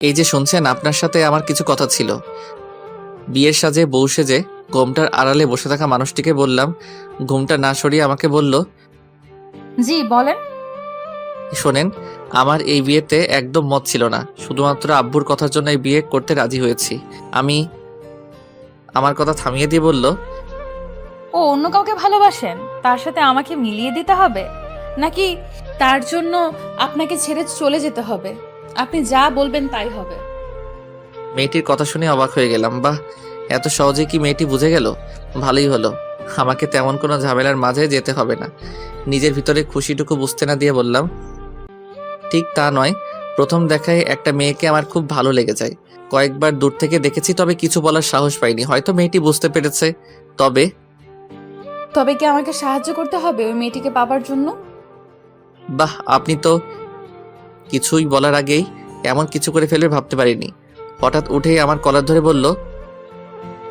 এই যে শুনছেন, আপনার সাথে আমার কিছু কথা ছিল। বিয়ের সাজে বউ সেজে ঘোমটার আড়ালে বসে থাকা মানুষটিকে বললাম। ঘোমটা না সরিয়ে আমাকে বলল, জি বলেন। শোনেন, আমার এই বিয়েতে একদম মত ছিল না। শুধুমাত্র আব্বুর কথার জন্য এই বিয়ে করতে রাজি হয়েছি। আমি আমার কথা থামিয়ে দিয়ে বলল, ও অন্য কাউকে ভালোবাসেন, তার সাথে আমাকে মিলিয়ে দিতে হবে নাকি তার জন্য আপনাকে ছেড়ে চলে যেতে হবে? আপনি যা বলবেন তাই হবে। মেয়েটির কথা শুনে অবাক হয়ে গেলাম। বাহ, এত সহজে কি মেয়েটি বুঝে গেল? ভালোই হলো, আমাকে তেমন কোনো ঝামেলার মাঝে যেতে হবে না। নিজের ভিতরে খুশিটুকু বুঝতে না দিয়ে বললাম, ঠিক তা নয়। প্রথম দেখায় একটা মেয়েকে আমার খুব ভালো লেগে যায়। কয়েকবার দূর থেকে দেখেছি, তবে কিছু বলার সাহস পাইনি। হয়তো মেয়েটি বুঝতে পেরেছে। তবে তবে কি আমাকে সাহায্য করতে হবে ওই মেয়েটিকে পাবার জন্য? বাহ, আপনি তো কিছুই বলার আগেই এমন কিছু করে ফেলবে ভাবতে পারিনি। হঠাৎ উঠেই আমার কলার ধরে বলল,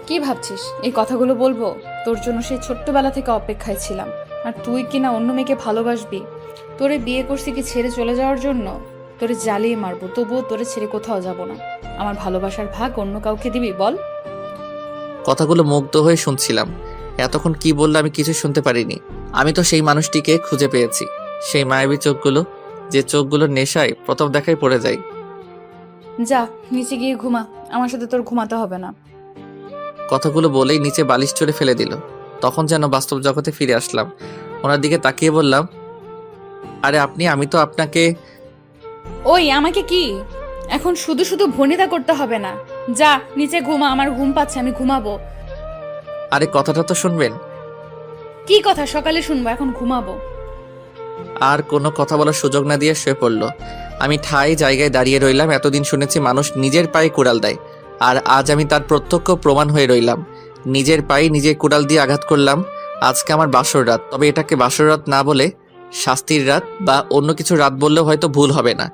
কি ভাবছিস এই কথাগুলো বলবো? তোর জন্য সেই ছোট্টবেলা থেকে অপেক্ষায় ছিলাম। আর তুই কিনা অন্য মেয়েকে ভালোবাসবি? তোরে বিয়ে করছি কি ছেড়ে চলে যাওয়ার জন্য? তোরে জ্বালিয়ে মারবো, তবুও তোরে ছেড়ে কোথাও যাব না। আমার ভালোবাসার ভাগ অন্য কাউকে দিবি বল? কথাগুলো মুগ্ধ হয়ে শুনছিলাম। এতক্ষণ কি বললো আমি কিছু শুনতে পারিনি। আমি তো সেই মানুষটিকে খুঁজে পেয়েছি। সেই মায়াবী চোখগুলো, যে চোখগুলোর নেশায় প্রথম দেখায় পড়ে যায়। যা নিচে গিয়ে ঘুমা, আমার সাথে তোর ঘুমাতে হবে না। কথাগুলো বলেই নিচে বালিশ চড়ে ফেলে দিল। তখন যেন বাস্তব জগতে ফিরে আসলাম। ওনার দিকে তাকিয়ে বললাম, আরে আপনি, আমি তো আপনাকে। ওই আমাকে কি এখন শুধু শুধু ভনিতা করতে হবে না। যা নিচে ঘুমা, আমার ঘুম পাচ্ছে, আমি ঘুমাবো। আরে কথাটা তো শুনবেন। কি কথা সকালে শুনবো, এখন ঘুমাবো। আর কোনো কথা বলার সুযোগ না দিয়ে শুয়ে পড়ল। আমি ঠাই জায়গায় দাঁড়িয়ে রইলাম। এতদিন শুনেছি মানুষ নিজের পায়ে কুড়াল দেয়, আর আজ আমি তার প্রত্যক্ষ প্রমাণ হয়ে রইলাম। নিজের পায়ে নিজে কুড়াল দিয়ে আঘাত করলাম। আজকে আমার বাসর রাত, তবে এটাকে বাসর রাত না বলে শাস্তির রাত বা অন্য কিছু রাত বললেও হয়তো ভুল হবে না।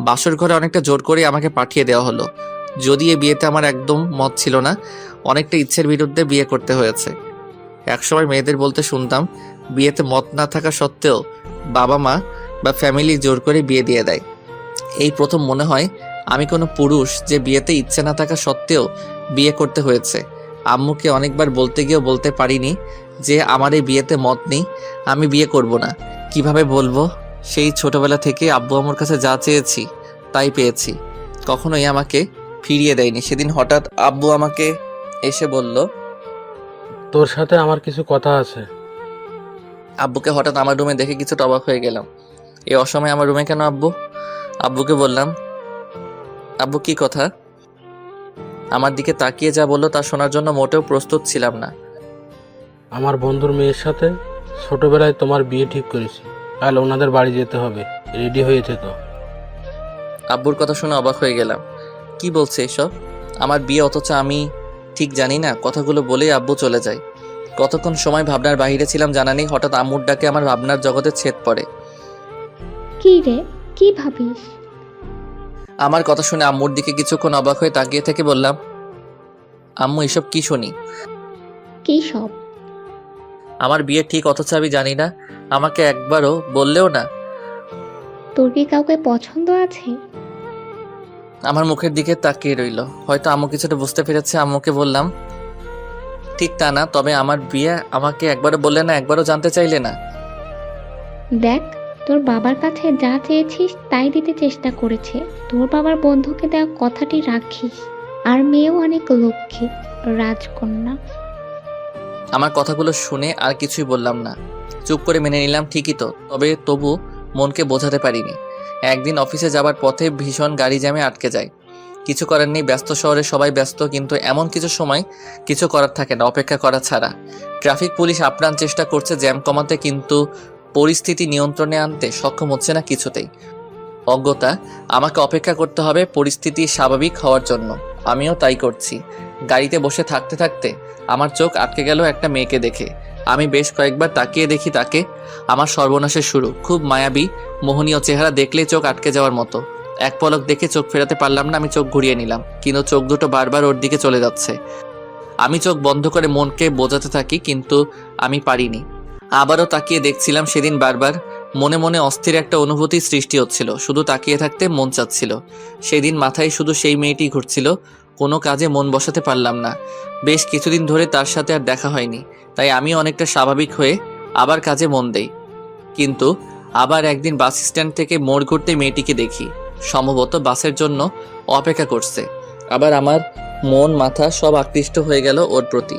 বাসর ঘরে অনেকটা জোর করে আমাকে পাঠিয়ে দেওয়া হলো। যদি এই বিয়েতে আমার একদম মত ছিল না, অনেকটা ইচ্ছের বিরুদ্ধে বিয়ে করতে হয়েছে। একসময় মেয়েদের বলতে শুনতাম, বিয়েতে মত না থাকা সত্ত্বেও বাবা মা বা ফ্যামিলি জোর করে বিয়ে দিয়ে দেয়। এই প্রথম মনে হয় আমি কোনো পুরুষ যে বিয়েতে ইচ্ছে না থাকা সত্ত্বেও বিয়ে করতে হয়েছে। আম্মুকে অনেকবার বলতে গিয়েও বলতে পারিনি যে আমার এই বিয়েতে মত নেই, আমি বিয়ে করব না। কিভাবে বলবো? সেই ছোটবেলা থেকে আব্বু আম্মুর কাছে যা চেয়েছি তাই পেয়েছি, কখনোই আমাকে ফিরিয়ে দেয়নি। সেদিন হঠাৎ আব্বু আমাকে এসে বলল, তোর সাথে আমার কিছু কথা আছে। আব্বুকে হঠাৎ আমার রুমে দেখে কিছুটা অবাক হয়ে গেলাম। এই অসময়ে আমার রুমে কেন আব্বু? আব্বুকে বললাম, আব্বু কি কথা? আমার দিকে তাকিয়ে যা বললো তা শোনার জন্য মোটেও প্রস্তুত ছিলাম না। আমার বন্ধুর মেয়ের সাথে ছোটবেলায় তোমার বিয়ে ঠিক করেছি। কাল ওনাদের বাড়ি যেতে হবে, রেডি হয়ে থেকো। আব্বুর কথা শুনে অবাক হয়ে গেলাম। কি বলছে এসব? আমার বিয়ে, অথচ আমি ঠিক জানি না। কথাগুলো বলেই আব্বু চলে যায়। কতক্ষণ সময় ভাবনার বাহিরে ছিলাম জানা নেই। হঠাৎ আম্মুর ডাকে আমার ভাবনার জগতে ছেদ পড়ে। কি রে, কি ভাবিস? আমার কথা শুনে আম্মুর দিকে কিছুক্ষণ অবাক হয়ে তাকিয়ে থেকে বললাম, আম্মু এসব কি শুনি? কি সব? আমার বিয়ে ঠিক, অথচ আমি জানি না। আমাকে একবারও বললেও না। তোর কি কাউকে পছন্দ আছে? আমার মুখের দিকে তাকিয়ে রইল। হয়তো আম্মু কিছুটা বুঝতে পেরেছে। আম্মুকে বললাম, ঠিক তা না, তবে আমার বিয়ে আমাকে একবারও বললে না, একবারও জানতে চাইলে না। দেখ, তোর বাবার কাছে যা চেয়েছিস তাই দিতে চেষ্টা করেছে। তোর বাবার বন্ধুকে দেওয়া কথাটি রাখিস। আর মেয়েও অনেক লক্ষ্মী, রাজকন্যা। আমার কথাগুলো শুনে আর কিছুই বললাম না, চুপ করে মেনে নিলাম। ঠিকই তো, তবু মনকে বোঝাতে পারিনি। একদিন অফিসে যাবার পথে ভীষণ গাড়ি জ্যামে আটকে যায়। কিছু করার নেই, ব্যস্ত শহরে সবাই ব্যস্ত, কিন্তু এমন কিছু সময় কিছু করার থাকে না অপেক্ষা করা ছাড়া। ট্রাফিক পুলিশ আপ্রাণ চেষ্টা করছে জ্যাম কমাতে, কিন্তু পরিস্থিতি নিয়ন্ত্রণে আনতে সক্ষম হচ্ছে না কিছুতেই। অজ্ঞতা, আমাকে অপেক্ষা করতে হবে পরিস্থিতি স্বাভাবিক হওয়ার জন্য। আমিও তাই করছি। গাড়িতে বসে থাকতে থাকতে আমার চোখ আটকে গেল একটা মেয়েকে দেখে। আমি বেশ কয়েকবার তাকিয়ে দেখি তাকে। আমার সর্বনাশের শুরু। খুব মায়াবী মোহনীয় চেহারা, দেখলেই চোখ আটকে যাওয়ার মতো। এক পলক দেখে চোখ ফেরাতে পারলাম না। আমি চোখ ঘুরিয়ে নিলাম, কিন্তু চোখ দুটো বারবার ওর দিকে চলে যাচ্ছে। আমি চোখ বন্ধ করে মনকে বোঝাতে থাকি, কিন্তু আমি পারিনি। আবারও তাকিয়ে দেখছিলাম। সেদিন বারবার মনে মনে অস্থির একটা অনুভূতি সৃষ্টি হচ্ছিল, শুধু তাকিয়ে থাকতে মন চাচ্ছিল। সেই দিন মাথায় শুধু সেই মেয়েটি ঘুরছিল, কোনো কাজে মন বসাতে পারলাম না। বেশ কিছুদিন ধরে তার সাথে আর দেখা হয়নি, তাই আমি অনেকটা স্বাভাবিক হয়ে আবার কাজে মন দেই। কিন্তু আবার একদিন বাস স্ট্যান্ড থেকে মোড় ঘুরতে মেয়েটিকে দেখি, সম্ভবত বাসের জন্য অপেক্ষা করছে। আবার আমার মন মাথা সব আকৃষ্ট হয়ে গেল ওর প্রতি।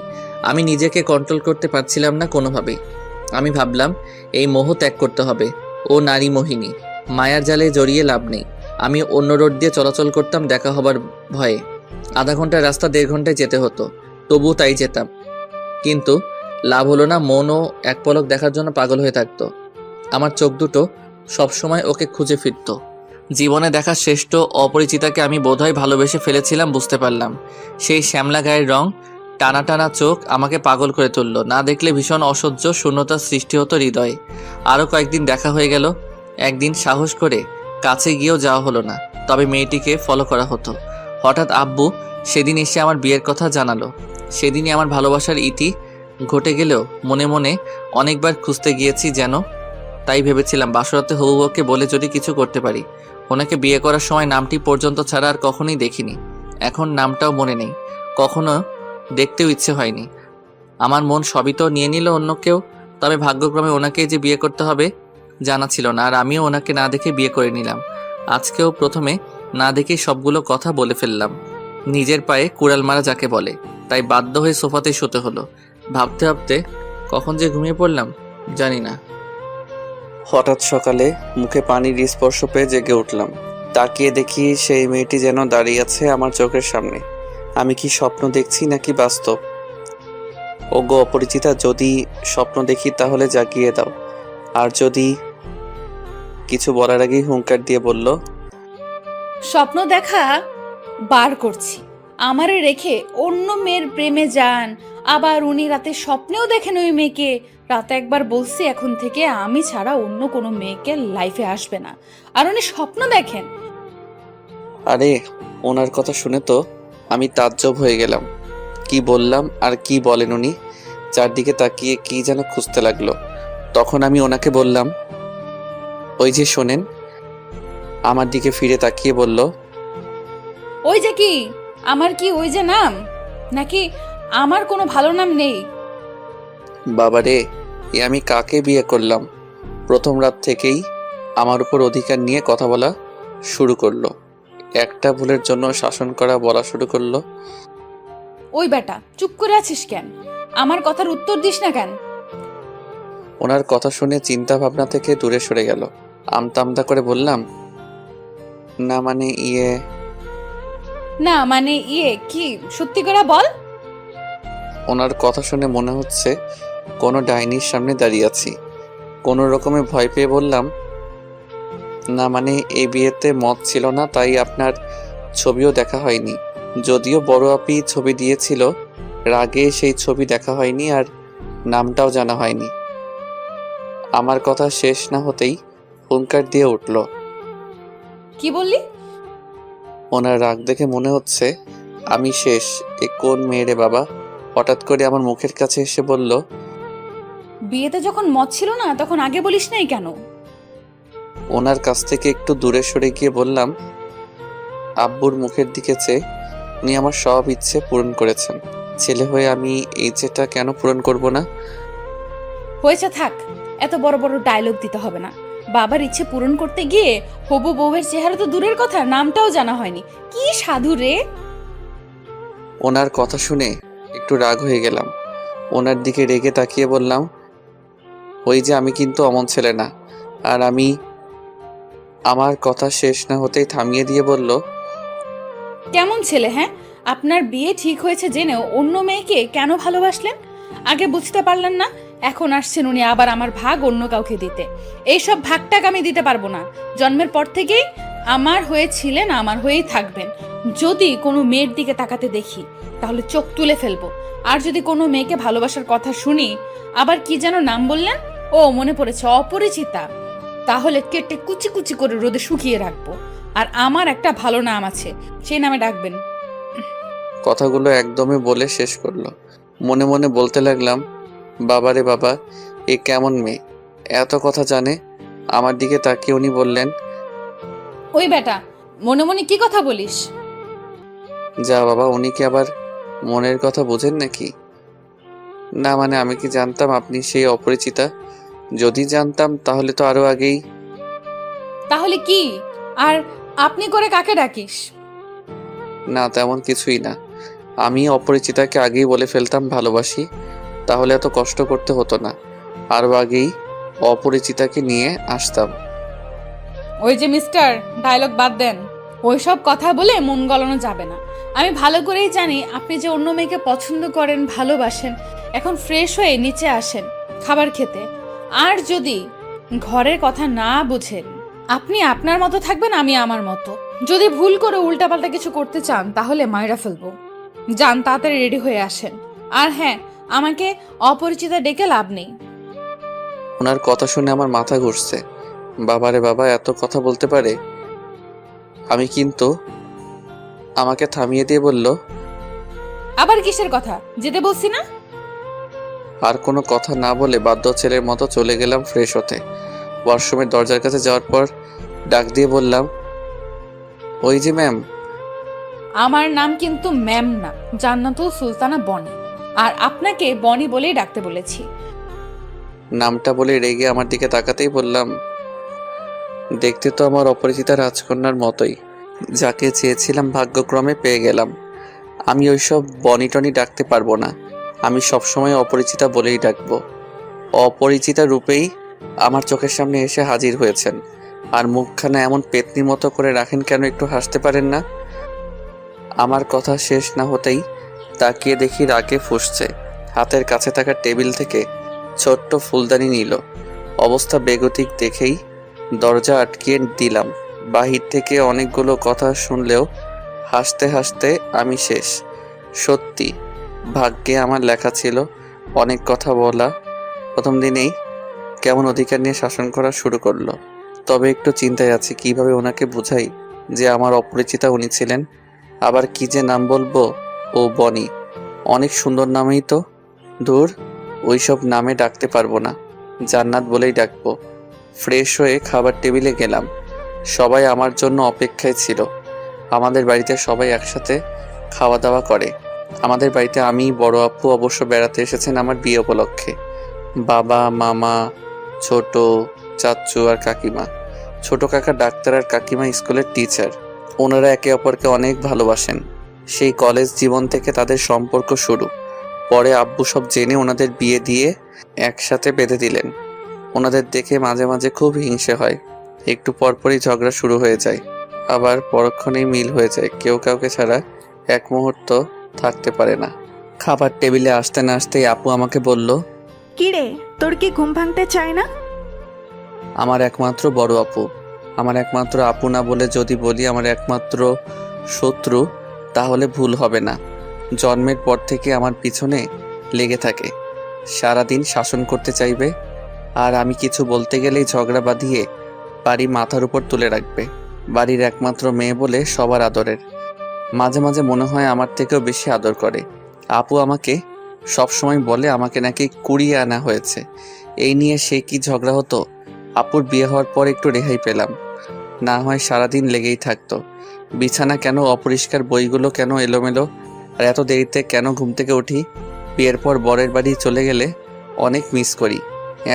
আমি নিজেকে কন্ট্রোল করতে পারছিলাম না কোনোভাবেই। আমি ভাবলাম এই মোহ ত্যাগ করতে হবে। ও নারী মোহিনী, মায়ার জালে জড়িয়ে লাভ নেই। আমি অন্য রোড দিয়ে চলাচল করতাম দেখা হবার ভয়ে। আধা ঘন্টার রাস্তা 1.5 ঘন্টায় যেতে হতো, তবুও তাই যেতাম। কিন্তু লাভ হলো না, মনও এক পলক দেখার জন্য পাগল হয়ে থাকতো। আমার চোখ দুটো সবসময় ওকে খুঁজে ফিরত। জীবনে দেখা শ্রেষ্ঠ অপরিচিতাকে আমি বোধহয় ভালোবেসে ফেলেছিলাম, বুঝতে পারলাম। সেই শ্যামলা গায়ের রং, টানা টানা চোখ আমাকে পাগল করে তুলল। না দেখলে ভীষণ অসহ্য শূন্যতার সৃষ্টি হতো হৃদয়ে। আরও কয়েকদিন দেখা হয়ে গেল। একদিন সাহস করে কাছে গিয়েও যাওয়া হলো না, তবে মেয়েটিকে ফলো করা হতো। হঠাৎ আব্বু সেদিন এসে আমার বিয়ের কথা জানালো। সেদিনই আমার ভালোবাসার ইতি ঘটে গেলেও মনে মনে অনেকবার খুঁজতে গিয়েছি যেন। তাই ভেবেছিলাম বাসরাতে হবু বউকে বলে যদি কিছু করতে পারি। ওনাকে বিয়ে করার সময় নামটি পর্যন্ত ছাড়া আর কখনোই দেখিনি। এখন নামটাও মনে নেই, কখনো দেখতেও ইচ্ছে হয়নি। আমার মন সবই তো নিয়ে নিল অন্য কেউ। তবে ভাগ্যক্রমে ওনাকেই যে বিয়ে করতে হবে জানা ছিল না, আর আমিও ওনাকে না দেখে বিয়ে করে নিলাম। আজকেও প্রথমে না দেখেই সবগুলো কথা বলে ফেললাম। নিজের পায়ে কুড়াল মারা যাকে বলে, তাই বাধ্য হয়ে সোফাতে শুতে হলো। ভাবতে ভাবতে কখন যে ঘুমিয়ে পড়লাম জানি না। হঠাৎ সকালে মুখে পানির স্পর্শ পেয়ে জেগে উঠলাম। তাকিয়ে দেখি সেই মেয়েটি যেন দাঁড়িয়ে আছে আমার চোখের সামনে। আমি কি স্বপ্ন দেখছি নাকি বাস্তব? ওগো অপরিচিতা, যদি স্বপ্ন দেখি তাহলে জাগিয়ে দাও। আর যদি কিছু বলার আগেই হুঙ্কার দিয়ে বলল, স্বপ্ন দেখা বার করছি। আমারে রেখে অন্য মেয়ের প্রেমে যান। আবার উনি রাতে স্বপ্নেও দেখেন ওই মেয়েকে। রাতে একবার বলছি এখন থেকে আমি ছাড়া অন্য কোনো মেয়েকে লাইফে আসবে না, আর উনি স্বপ্ন দেখেন। আরে ওনার কথা শুনে তো আমি তাজ্জব হয়ে গেলাম। কি বললাম আর কি বলেন উনি? চারদিকে তাকিয়ে কি যেন খুঁজতে লাগলো। তখন আমি ওনাকে বললাম, ওই যে শোনেন। আমার দিকে ফিরে তাকিয়ে বলল, ওই যে কি? আমার কি ওই যে নাম? নাকি আমার কোনো ভালো নাম নেই? বাবারে, এ আমি কাকে বিয়ে করলাম? প্রথম রাত থেকেই আমার উপর অধিকার নিয়ে কথা বলা শুরু করলো। একটা ভুলের জন্য শাসন করা বলা শুরু করলো। ওই বেটা, চুপ করে আছিস কেন? আমার কথার উত্তর দিস না কেন? ওনার কথা শুনে চিন্তা ভাবনা থেকে দূরে সরে গেল। আমতা আমতা করে বললাম, না মানে না মানে কি? সত্যি করে বল। ওনার কথা শুনে মনে হচ্ছে কোনো ডাইনির সামনে দাঁড়িয়ে আছি। কোনো রকমে ভয় পেয়ে বললাম, না মানে এই বিয়েতে মত ছিল না, তাই আপনার ছবিও দেখা হয়নি। যদিও বড় আপি ছবি দিয়েছিল, রাগে সেই ছবি দেখা হয়নি আর নামটাও জানা হয়নি। আমার কথা শেষ না হতেই হুঙ্কার দিয়ে উঠল। কি বললি? ওনার রাগ দেখে মনে হচ্ছে আমি শেষ। এ কোন মেয়ে রে বাবা? হঠাৎ করে আমার মুখের কাছে এসে বলল, বিয়েতে যখন মত ছিল না তখন আগে বলিস নাই কেন? ওনার কাছ থেকে একটু দূরে সরে গিয়ে বললাম, আব্বুর মুখের দিকে চেয়ে উনি আমার সব ইচ্ছে পূরণ করেছেন। ছেলে হয়ে আমি এই ইচ্ছেটা কেন পূরণ করব না? হয়েছে, থাক। এত বড় বড় ডায়লগ দিতে হবে না। বাবার ইচ্ছে পূরণ করতে গিয়ে হবু বউয়ের চেহারা তো দূরের কথা, নামটাও জানা হয়নি। কি সাধু রে! ওনার কথা শুনে একটু রাগ হয়ে গেলাম। ওনার দিকে রেগে তাকিয়ে বললাম, ওই যে আমি কিন্তু অমন ছেলে না। আর আমি আমার কথা শেষ না হতেই থামিয়ে দিয়ে বলল, কেমন ছেলে? হ্যাঁ, আপনার বিয়ে ঠিক হয়েছে জেনেও অন্য মেয়েকে কেন ভালোবাসলেন? আগে বুঝতে পারলেন না? এখন আসছেন উনি আবার আমার ভাগ অন্য কাউকে দিতে। এইসব ভাগটাক আমি দিতে পারবো না। জন্মের পর থেকেই আমার হয়ে ছিলেন, আমার হয়েই থাকবেন। যদি কোনো মেয়ের দিকে তাকাতে দেখি তাহলে চোখ তুলে ফেলবো। আর যদি কোনো মেয়েকে ভালোবাসার কথা শুনি, আবার কি যেন নাম বললেন? ও মনে পড়েছে, অপরিচিতা। তাহলে কেটে কুচি কুচি করে রোদে শুকিয়ে রাখবো। আর আমার একটা ভালো নাম আছে, সেই নামে ডাকবেন। কথাগুলো একদমই বলে শেষ করলো। মনে মনে বলতে লাগলাম, বাবারে বাবা, এ কেমন মেয়ে, এত কথা জানে। আমার দিকে তাকিয়ে উনি বললেন, ওই বেটা, মনে মনে কি কথা বলিস? যা বাবা, উনি কি আবার মনের কথা বোঝেন নাকি? না মানে আমি কি জানতাম আপনি সেই অপরিচিতা? যদি জানতাম তাহলে তো আরো আগেই। তাহলে কি? আর আপনি করে কাকে ডাকিস? না তেমন কিছুই না, আমি অপরিচিতাকে আগেই বলে ফেলতাম ভালোবাসি, তাহলে এত কষ্ট করতে হতো না। আরো আগেই অপরিচিতাকে নিয়ে আসতাম। ওই যে মিস্টার, ডায়লগ বাদ দেন। ওইসব কথা বলে মন গলানো যাবে না। আমি ভালো করেই জানি আপনি যে অন্য মেয়েকে পছন্দ করেন, ভালোবাসেন। এখন ফ্রেশ হয়ে নিচে আসেন খাবার খেতে। আর যদি ঘরের কথা না বুঝেন, আপনি আপনার মতো থাকবেন, আমি আমার মতো। যদি ভুল করে উল্টাপাল্টা কিছু করতে চান তাহলে মাইরা ফেলবো। যান, তাড়াতাড়ি রেডি হয়ে আসেন। আর হ্যাঁ, আমাকে অপরিচিতা ডেকে লাভ নেই। ওনার কথা শুনে আমার মাথা ঘুরছে। বাবারে বাবা, এত কথা বলতে পারে! আমি কিন্তু আমাকে থামিয়ে দিয়ে বলল, আবার কিসের কথা? যেতে বলছি না? আর কোনো কথা না বলে বাধ্য ছেলের মতো চলে গেলাম ফ্রেশ হতে। ওয়াশরুমের দরজার কাছে যাওয়ার পর ডাক দিয়ে বললাম, ওই যে ম্যাম। আমার নাম কিন্তু ম্যাম না, জান্নাতুল সুলতানা বনি। আর আপনাকে বনি বলেই ডাকতে বলেছি। নামটা বলে রেগে আমার দিকে তাকাতেই বললাম, দেখতে তো আমার অপরিচিতা রাজকন্যার মতোই, যাকে চেয়েছিলাম ভাগ্যক্রমে পেয়ে গেলাম। আমি ওইসব বনি টনি ডাকতে পারবো না, আমি সবসময় অপরিচিতা বলেই ডাকবো। অপরিচিতা রূপেই আমার চোখের সামনে এসে হাজির হয়েছেন, আর মুখখানা এমন পেতনি মতো করে রাখেন কেন, একটু হাসতে পারেন না? আমার কথা শেষ না হতেই তাকিয়ে দেখি রাগে ফুঁসছে। হাতের কাছে থাকা টেবিল থেকে ছোট্ট ফুলদানি নিল। অবস্থা বেগতিক দেখেই দরজা আটকিয়ে দিলাম। বাহির থেকে অনেকগুলো কথা শুনলেও হাসতে হাসতে আমি শেষ। সত্যি ভাগ্যে আমার লেখা ছিল অনেক কথা বলা। প্রথম দিনেই কেমন অধিকার নিয়ে শাসন করা শুরু করলো। তবে একটু চিন্তায় আছি কিভাবে ওনাকে বুঝাই যে আমার অপরিচিতা উনি ছিলেন। আবার কি যে নাম বলবো? ও বনি, অনেক সুন্দর নামেই তো। দূর, ওইসব নামে ডাকতে পারবো না, জান্নাত বলেই ডাকবো। ফ্রেশ হয়ে খাবার টেবিলে গেলাম। সবাই আমার জন্য অপেক্ষায় ছিল। আমাদের বাড়িতে সবাই একসাথে খাওয়া দাওয়া করে। আমাদের বাড়িতে আমি, বড় আপু অবশ্য বেড়াতে এসেছেন আমার বিয়ে উপলক্ষে। বাবা, মামা, ছোট চাচু আর কাকিমা। ছোট কাকা ডাক্তার আর কাকিমা স্কুলের টিচার। ওনারা একে অপরকে অনেক ভালোবাসেন। সেই কলেজ জীবন থেকে তাদের সম্পর্ক শুরু। পরে আব্বু সব জেনে ওনাদের বিয়ে দিয়ে একসাথে বেঁধে দিলেন। ওনাদের দেখে মাঝে মাঝে খুব হিংসে হয়। একটু পরপরই ঝগড়া শুরু হয়ে যায়, আবার পরক্ষণেই মিল হয়ে যায়। কেউ কাউকে ছাড়া এক মুহূর্ত থাকতে পারে না। খাবার টেবিলে আসতে না আসতেই আপু আমাকে বলল, কিরে, তোর কি ঘুম ভাঙতে চায় না? আমার একমাত্র বড় আপু। আমার একমাত্র আপু না বলে যদি বলি আমার একমাত্র শত্রু, তাহলে ভুল হবে না। জন্মের পর থেকে আমার পিছনে লেগে থাকে, সারাদিন শাসন করতে চাইবে, আর আমি কিছু বলতে গেলেই ঝগড়া বাঁধিয়ে বাড়ি মাথার উপর তুলে রাখবে। বাড়ির একমাত্র মেয়ে বলে সবার আদরের। মাঝে মাঝে মনে হয় আমার থেকেও বেশি আদর করে। আপু আমাকে সবসময় বলে আমাকে নাকি কুড়িয়ে আনা হয়েছে। এই নিয়ে সে কি ঝগড়া হতো। আপুর বিয়ে হওয়ার পর একটু রেহাই পেলাম, না হয় সারাদিন লেগেই থাকতো। বিছানা কেন অপরিষ্কার, বইগুলো কেন এলোমেলো, আর এত দেরিতে কেন ঘুম থেকে উঠি। বিয়ের পর বরের বাড়ি চলে গেলে অনেক মিস করি।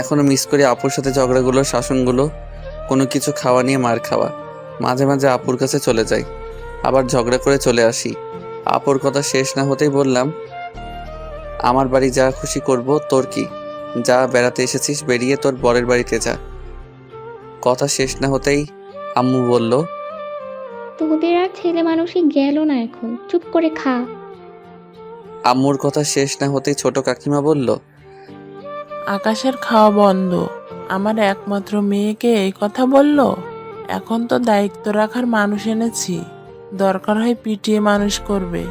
এখনও মিস করি আপুর সাথে ঝগড়াগুলো, শাসনগুলো, কোনো কিছু খাওয়া নিয়ে মার খাওয়া। মাঝে মাঝে আপুর কাছে চলে যাই, আবার ঝগড়া করে চলে আসি। আপুর কথা শেষ না হতেই বললাম, আমার বাড়ি যা খুশি করব, তোর কি? যা, বেড়াতে এসেছিস, বেরিয়ে তোর বরের বাড়িতে যা। কথা শেষ না হতেই আম্মু বলল, তোদের আর ছেলে মানুষই গেল না, এখন চুপ করে খা। আম্মুর কথা শেষ না হতেই ছোট কাকিমা বলল, আকাশের খাওয়া বন্ধ, আমার একমাত্র মেয়েকে এই কথা বলল। এখন তো দায়িত্ব রাখার মানুষ এনেছি, দরকার হয় পিটিয়ে মানুষ করবে।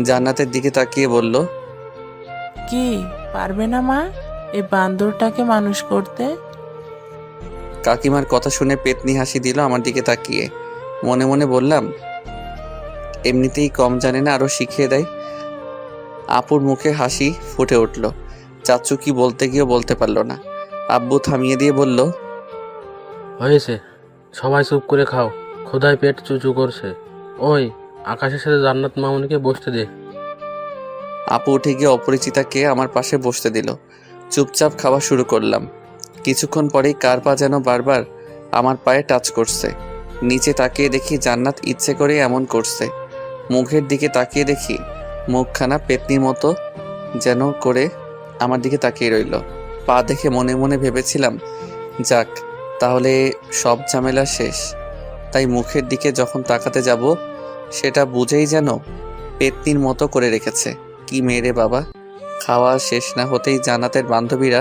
জান্নাতের দিকে তাকিয়ে বলল, কি পারবে না মা এই বান্দরটাকে মানুষ করতে? কাকিমার কথা শুনে পেতনি হাসি দিল আমার দিকে তাকিয়ে। মনে মনে বললাম, এমনিতেই কম জানে না, আরো শিখিয়ে দেয়। আপুর মুখে হাসি ফুটে উঠল। চাচু কি বলতে গিয়েও বলতে পারল না। আব্বু থামিয়ে দিয়ে বলল, হয়েছে, সবাই চুপ করে খাও, ক্ষুধায় পেট চুচু করছে। ওই আকাশের সাথে জান্নাত মামুনিকে বসতে দে। আপু উঠে গিয়ে অপরিচিতাকে আমার পাশে বসতে দিল। চুপচাপ খাওয়া শুরু করলাম। কিছুক্ষণ পরেই কার পা যেন বারবার আমার পায়ে টাচ করছে। নিচে তাকিয়ে দেখি জান্নাত ইচ্ছে করে এমন করছে। মুখের দিকে তাকিয়ে দেখি মুখখানা পেতনির মতো যেন করে আমার দিকে তাকিয়ে রইল। পা দেখে মনে মনে ভেবেছিলাম, যাক তাহলে সব ঝামেলা শেষ। তাই মুখের দিকে যখন তাকাতে যাব সেটা বুঝেই যেন পেতনির মতো করে রেখেছে। কি মেরে বাবা! খাওয়া শেষ না হতেই জান্নাতের বান্ধবীরা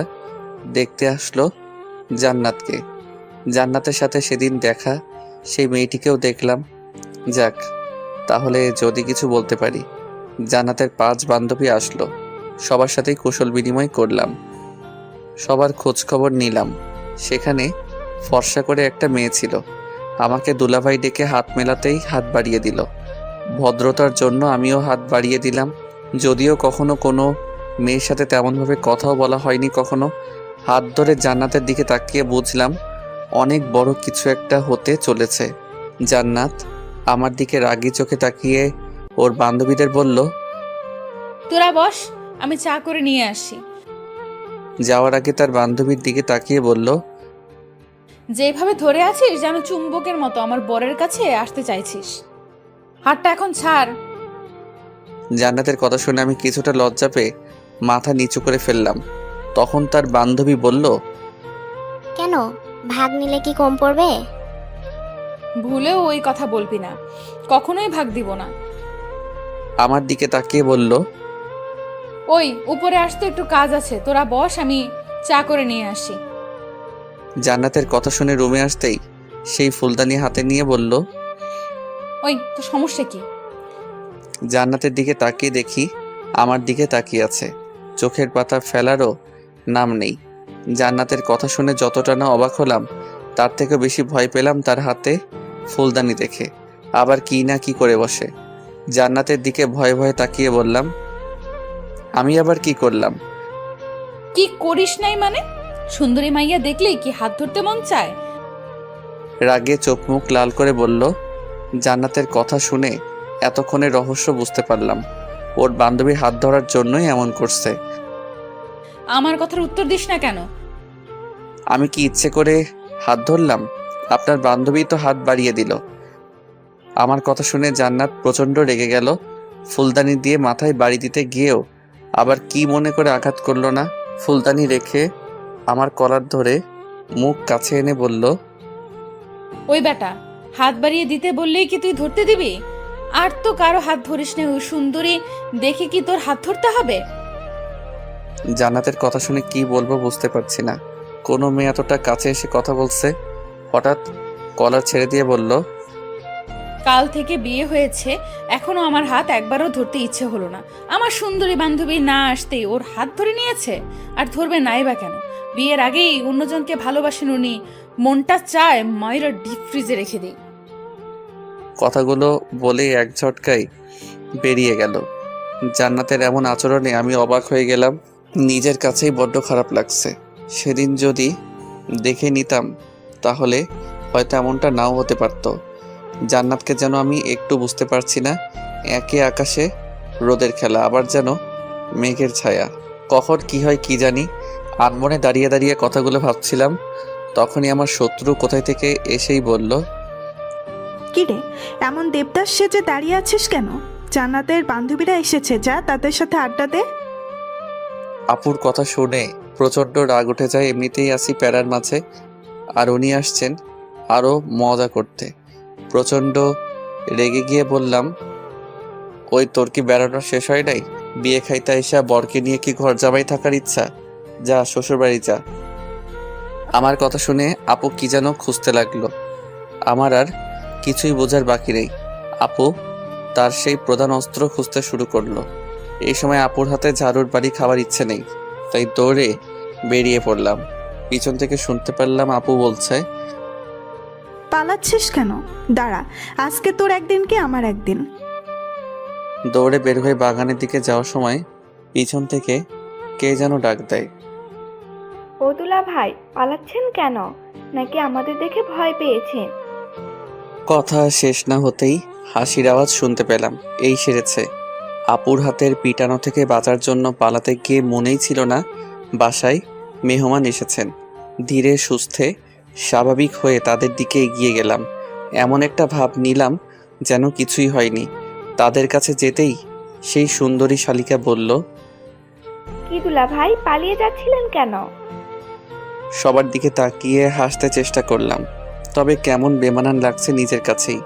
দেখতে আসলো জান্নাতকে। জান্নাতের সাথে সেদিন দেখা সেই মেয়েটিকেও দেখলাম। যাক তাহলে যদি কিছু বলতে পারি। জান্নাতের 5 বান্ধবী আসলো, সবার সাথেই কুশল বিনিময় করলাম, সবার খোঁজ খবর নিলাম। সেখানে ফর্সা করে একটা মেয়ে ছিল। আমাকে দুলাভাই ডেকে হাত মেলাতেই হাত বাড়িয়ে দিল। ভদ্রতার জন্য আমিও হাত বাড়িয়ে দিলাম। যদিও কখনো কোনো মেয়ের সাথে তেমনভাবে কথাও বলা হয়নি কখনো। হাত ধরে জান্নাতের দিকে তাকিয়ে বুঝলাম অনেক বড় কিছু একটা হতে চলেছে। জান্নাত আমার দিকে রাগী চোখে তাকিয়ে ওর বান্ধবীদের বলল, তোরা বস, আমি চা করে নিয়ে আসি। যাওয়ার আগে তার বান্ধবীর দিকে তাকিয়ে বলল, যেভাবে ধরে আছিস যেন চুম্বকের মতো আমার বরের কাছে আসতে চাইছিস। হাতটা এখন ছাড়। জান্নাতের কথা শুনে আমি কিছুটা লজ্জা পেয়ে মাথা নিচু করে ফেললাম। তখন তার বান্ধবী বলল, কেন, ভাগ নিলে কি কম পড়বে? ভুলেও ওই কথা বলবি না, কখনোই ভাগ দিব না। আমার দিকে তাকিয়ে বলল, ওই উপরে আসতে একটু কাজ আছে, তোরা বস, আমি চা করে নিয়ে আসি। জান্নাতের কথা শুনে রুমে আসতেই সেই ফুলদানি হাতে নিয়ে বলল, ওই তো সমস্যা কি? জান্নাতের দিকে তাকিয়ে দেখি আমার দিকে তাকিয়ে আছে, চোখের পাতা ফেলারও নাম নেই। জান্নাতের কথা শুনে যতটা না অবাক হলাম তার থেকে বেশি ভয় পেলাম তার হাতে ফুলদানি দেখে। আবার কি না কি করে বসে। জান্নাতের দিকে ভয়ে ভয়ে তাকিয়ে বললাম, আমি আবার কি করলাম? কি করিস নাই মানে? সুন্দরী মাইয়া দেখলেই কি হাত ধরতে মন চায়? রাগে চোখ মুখ লাল করে বলল। জান্নাতের কথা শুনে এতক্ষণে রহস্য বুঝতে পারলাম। ওর বান্ধবীর হাত ধরার জন্যই এমন করছে। আমার কথার উত্তর দিস না কেন? আমি কি ইচ্ছে করে হাত ধরলাম? আপনার বান্ধবী তো হাত বাড়িয়ে দিল। আমার কথা শুনে জান্নাত প্রচণ্ড রেগে গেল। ফুলদানি দিয়ে মাথায় বাড়ি দিতে গিয়েও আবার কি মনে করে আঘাত করলো না। ফুলদানি রেখে আমার কলার ধরে মুখ কাছে এনে বলল, ওই বেটা, হাত বাড়িয়ে দিতে বললেই কি তুই ধরতে দিবি? আর তো কারো হাত ধরিস না, ওই সুন্দরী দেখে কি তোর হাত ধরতে হবে? জান্নাতের কথা শুনে কি বলবো বুঝতে পারছি না। কোনো মেয়ে এতটা কাছে এসে কথা বলছে। হঠাৎ কলার ছেড়ে দিয়ে বলল, কাল থেকে বিয়ে হয়েছে, এখনো আমার হাত একবারও ধরতে ইচ্ছে হলো না। আমার সুন্দরী বান্ধবী না আসতেই ওর হাত ধরে নিয়েছে। আর ধরবে নাই বা কেন? বিয়ের আগেই অন্যজনকে ভালোবাসেন উনি। মনটা চায় মায়েরা ডিপ ফ্রিজে রেখে দিই। কথাগুলো বলে এক ঝটকায় বেরিয়ে গেল। জান্নাতের এমন আচরণে আমি অবাক হয়ে গেলাম। নিজের কাছেই বড্ড খারাপ লাগছে। সেদিন যদি দেখে নিতাম তাহলে হয়তো এমনটা নাও হতে পারত। জান্নাতকে যেন আমি একটু বুঝতে পারছি না। একে আকাশে রোদের খেলা, আবার যেন মেঘের ছায়া। কখন কি হয় কি জানি। আনমনে দাঁড়িয়ে দাঁড়িয়ে কথাগুলো ভাবছিলাম। তখনই আমার শত্রু কোথায় থেকে এসেই বলল, কিরে, এমন দেবদাস সেজে দাঁড়িয়ে আছিস কেন? জান্নাতের বান্ধবীরা এসেছে, যা তাদের সাথে আড্ডা দে। আপুর কথা শুনে প্রচণ্ড রাগ উঠে যায়। এমনিতেই আসি প্যারার মাঝে, আর উনি আসছেন আরও মজা করতে। প্রচণ্ড রেগে গিয়ে বললাম, ওই তোর কি বেড়ানো শেষ হয় নাই? বিয়ে খাইতে আইসা বরকে নিয়ে কি ঘর জামাই থাকার ইচ্ছা? যা শ্বশুরবাড়ি যা। আমার কথা শুনে আপু কি যেন খুঁজতে লাগলো। আমার আর কিছুই বোঝার বাকি নেই। আপু তার সেই প্রধান অস্ত্র খুঁজতে শুরু করলো। এই সময় আপুর হাতে ঝাড়ুর বাড়ি খাওয়ার ইচ্ছে নেই, তাই দৌড়ে বেরিয়ে পড়লাম। পিছন থেকে শুনতে পারলাম আপু বলছে, পালাচ্ছিস কেন? দাঁড়া, আজকে তোর একদিন কি আমার একদিন। দৌড়ে বের হয়ে বাগানের দিকে যাওয়ার সময় পিছন থেকে কে যেন ডাক দেয়, ও দুলা ভাই, পালাচ্ছেন কেন? নাকি আমাদের দেখে ভয় পেয়েছেন? কথা শেষ না হতেই হাসির আওয়াজ শুনতে পেলাম। এই সেরেছে। আপুর হাতের পিটানো থেকে বাঁচার জন্য পালাতে গিয়ে মনেই ছিল না বাসায় মেহমান এসেছেন। ধীরে সুস্থে স্বাভাবিক হয়ে তাদের দিকে এগিয়ে গেলাম। এমন একটা ভাব নিলাম যেন কিছুই হয়নি। তাদের কাছে যেতেই সেই সুন্দরী শালিকা বলল, কি দুলা ভাই, পালিয়ে যাচ্ছিলেন কেন? সবার দিকে তাকিয়ে হাসতে চেষ্টা করলাম, তবে কেমন বেমানান লাগছে নিজের কাছেই।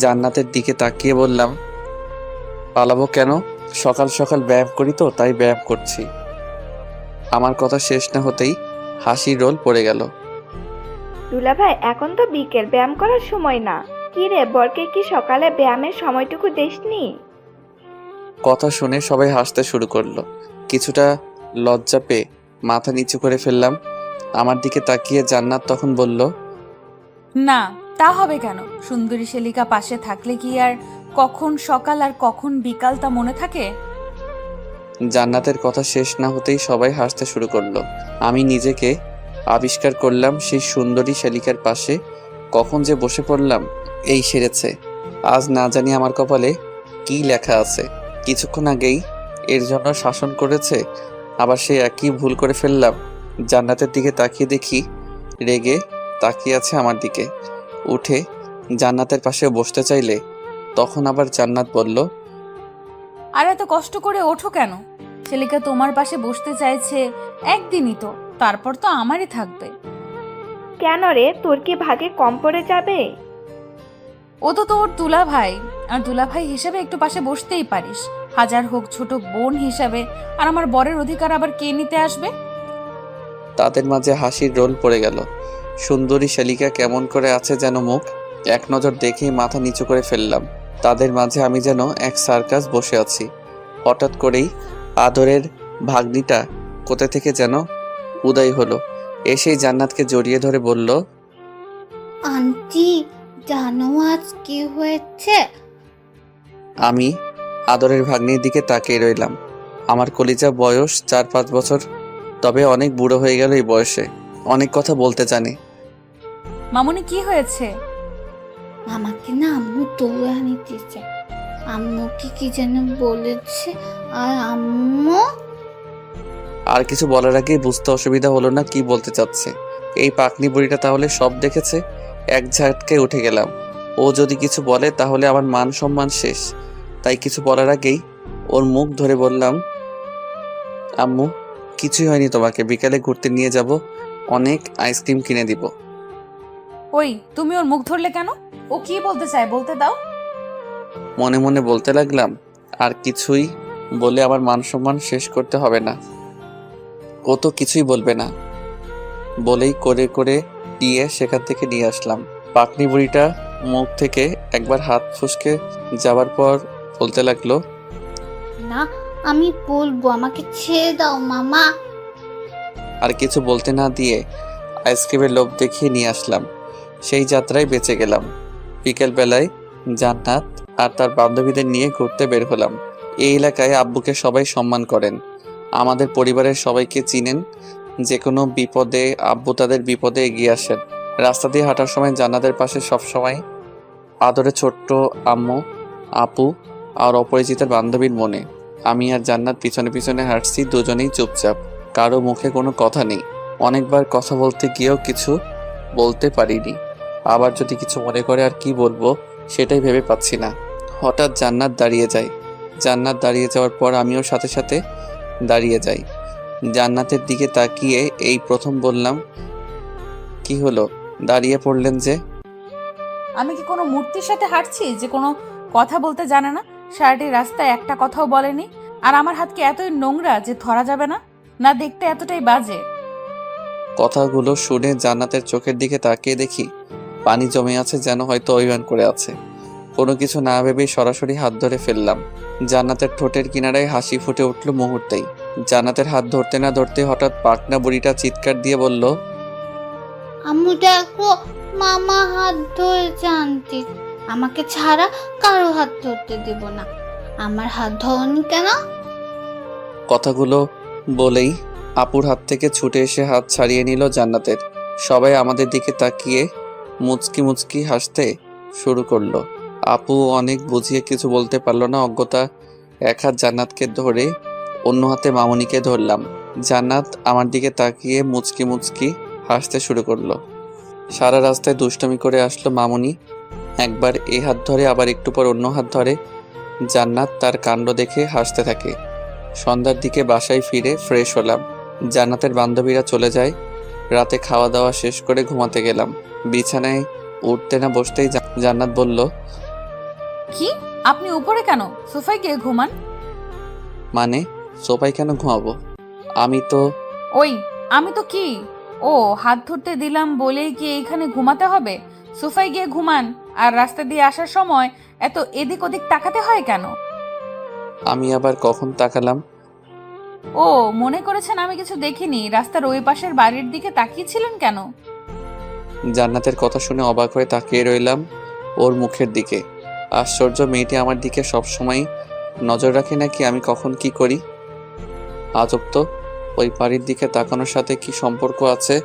জান্নাতের দিকে তাকিয়ে বললাম, পালাবো কেন? সকাল সকাল ব্যায়াম করি তো, তাই ব্যায়াম করছি। আমার কথা শেষ না হতেই হাসির রোল পড়ে গেল। দুলা ভাই, এখন তো বিকেল, ব্যায়াম করার সময় না। কি রে, বরকে কি সকালে ব্যায়ামের সময়টুকু দেসনি? কথা শুনে সবাই হাসতে শুরু করলো। কিছুটা লজ্জা পেয়ে মাথা নিচু করে ফেললাম। আমার দিকে তাকিয়ে জান্নাত তখন বলল, না, তা হবে কেন? সুন্দরী শালিকা পাশে থাকলে কি আর কখন সকাল আর কখন বিকাল তা মনে থাকে? জান্নাতের কথা শেষ না হতেই সবাই হাসতে শুরু করলো। আমি নিজেকে আবিষ্কার করলাম সেই সুন্দরী শালিকার পাশে। কখন যে বসে পড়লাম। এই সেরেছে। আজ না জানি আমার কপালে কি লেখা আছে। কিছুক্ষণ আগেই এর জন্য শাসন করেছে, আবার সে একই ভুল করে ফেললাম। জান্নাতের দিকে তাকিয়ে দেখি রেগে তাকিয়ে আছে আমার দিকে। উঠে জান্নাতের পাশে বসতে চাইলে তখন আবার জান্নাত বলল, আর এত কষ্ট করে ওঠো কেন? শালিকা তোমার পাশে বসতে চাইছে একদিনই তো, তারপর তো আমারই থাকবে। কেন রে, তোর কি ভাগে কম পড়ে যাবে? ও তো তোর দুলা ভাই, আর দুলা ভাই হিসেবে একটু পাশে বসতেই পারিস। হাজার হোক ছোট বোন হিসাবে, আর আমার বরের অধিকার আবার কে নিতে আসবে? তাদের মাঝে হাসির রোল পড়ে গেল। সুন্দরী শালিকা কেমন করে আছে যেন মুখ। এক নজর দেখেই মাথা নিচু করে ফেললাম। তাদের মাঝে আমি যেন এক সার্কাস বসে আছি। হঠাৎ করেই আদরের ভাগ্নিটা কোথা থেকে যেন উদয় হলো। এসেই জান্নাতকে জড়িয়ে ধরে বলল, আন্টি, জানো আজ কি হয়েছে? আমি আদরের ভাগ্নির দিকে তাকিয়ে রইলাম। আমার কলিজা বয়স 4-5 বছর, তবে অনেক বুড়ো হয়ে গেল এই বয়সে। অনেক কথা বলতে জানে। মামুনি, কি হয়েছে? আমাকে না আম্মু তুলে নিতেছে। আম্মুকে কি যেন বলেছে, আর আম্মু আর কিছু বলার আগেই বুঝতে অসুবিধা হলো না কি বলতে চাচ্ছে। এই পাকনি বুড়িটা তাহলে সব দেখেছে। এক ঝাটকায় উঠে গেলাম। ও যদি কিছু বলে তাহলে আমার মান সম্মান শেষ। তাই কিছু বলার আগেই ওর মুখ ধরে বললাম, আম্মু, কিছুই হয়নি, তোমাকে বিকালে ঘুরতে নিয়ে যাব, অনেক আইসক্রিম কিনে দিব। ওই, তুমি ওর মুখ ধরলে কেন? ও কি বলতে চায় বলতে দাও। মনে মনে বলতে লাগলাম, আর কিছুই বলে আমার মান সম্মান শেষ করতে হবে না। ও তো কিছুই বলবে না বলেই করে করে দিয়ে সেখান থেকে নিয়ে আসলাম। পাকনি বুড়িটা মুখ থেকে একবার হাত ফুসকে যাবার পর বলতে লাগলো, না, আমি বলবো, আমাকে ছেড়ে দাও মামা। আর কিছু বলতে না দিয়ে আইসক্রিমের লোভ দেখিয়ে নিয়ে আসলাম। সেই যাত্রায় বেঁচে গেলাম। বিকেল বেলায় জান্নাত আর তার বান্ধবীদের নিয়ে ঘুরতে বের হলাম। এই এলাকায় আব্বুকে সবাই সম্মান করেন। আমাদের পরিবারের সবাইকে চিনেন। যে কোনো বিপদে আব্বু তাদের বিপদে এগিয়ে আসেন। রাস্তা দিয়ে হাঁটার সময় জান্নাতের পাশে সবসময় আদরে ছোট্ট আম্মু, আপু আর অপরিচিতের বান্ধবীর মনে। আমি আর জান্নাত পিছনে পিছনে হাঁটছি, দুজনেই চুপচাপ। কারো মুখে কোনো কথা নেই। অনেকবার কথা বলতে গিয়েও কিছু বলতে পারিনি। আবার যদি কিছু মনে করে আর কি বলবো সেটাই ভেবে পাচ্ছি না। হঠাৎ জান্নাত দাঁড়িয়ে যায়। জান্নাত দাঁড়িয়ে যাওয়ার পর আমিও সাথে সাথে দাঁড়িয়ে যাই। জান্নাতের দিকে তাকিয়ে এই প্রথম বললাম, কি হলো, দাঁড়িয়ে পড়লেন যে? আমি কি কোনো মূর্তির সাথে হাঁটছি যে কোনো কথা বলতে জানে না? সারাটি রাস্তায় একটা কথাও বলেনি। আর আমার হাত কি এতই নোংরা যে ধরা যাবে না? না দেখতে এতটাই বাজে? কথাগুলো শুনে জান্নাতের চোখের দিকে তাকিয়ে দেখি পানি জমে আছে, যেন হয়তো অভিমান করে আছে। কোনো কিছু না ভেবেই সরাসরি হাত ধরে ফেললাম। জান্নাতের ঠোঁটের কিনারায় হাসি ফুটে উঠল মুহূর্তেই। জান্নাতের হাত ধরতে না ধরতে হঠাৎ পাকনা বুড়িটা চিৎকার দিয়ে বলল, আম্মু দেখো, মামা হাত ধরেছে আন্টি। আমাকে ছাড়া কারো হাত ধরতে দেব না। আমার হাত ধরনি কেন? কথাগুলো বলেই আপুর হাত থেকে ছুটে এসে হাত ছাড়িয়ে নিল জান্নাতের। সবাই আমাদের দিকে তাকিয়ে মুচকি মুচকি হাসতে শুরু করলো। আপু অনেক বুঝিয়ে কিছু বলতে পারলো না। অজ্ঞতা এক হাত জান্নাতকে ধরে অন্য হাতে মামুনিকে ধরলাম। জান্নাত আমার দিকে তাকিয়ে মুচকি মুচকি হাসতে শুরু করলো। সারা রাস্তায় দুষ্টুমি করে আসলো মামুনি। একবার এই হাত ধরে, আবার একটু পর অন্য হাত ধরে। জান্নাত তার কাণ্ড দেখে হাসতে থাকে। সন্ধ্যার দিকে বাসায় ফিরে ফ্রেশ হলাম। জান্নাতের বান্ধবীরা চলে যায়। রাতে খাওয়া দাওয়া শেষ করে ঘুমাতে গেলাম। বিছানায় উঠতে না বসতেই জান্নাত বলল, কি আপনি উপরে কেন? সোফায় গিয়ে ঘুমান। মানে সোফায় কেন ঘুমাবো? আমি তো কি? ও হাত ধরতে দিলাম বলেই কি এইখানে ঘুমাতে হবে? সোফায় গিয়ে ঘুমান। আর রাস্তা দিয়ে আসার সময় এত এদিক ওদিক তাকাতে হয় কেন? আমি আবার কখন তাকালাম? ও মনে করেছেন আমি কিছু দেখিনি? রাস্তার ওই পাশের বাড়ির দিকে তাকিয়েছিলেন কেন? জান্নাতের কথা শুনে অবাক হয়ে তাকিয়ে রইলাম ওর মুখের দিকে। আশ্চর্য, মেয়েটি আমার দিকে সবসময় নজর রাখে নাকি আমি কখন কি করি? আজব তো, ওই বাড়ির দিকে তাকানোর সাথে কি সম্পর্ক আছে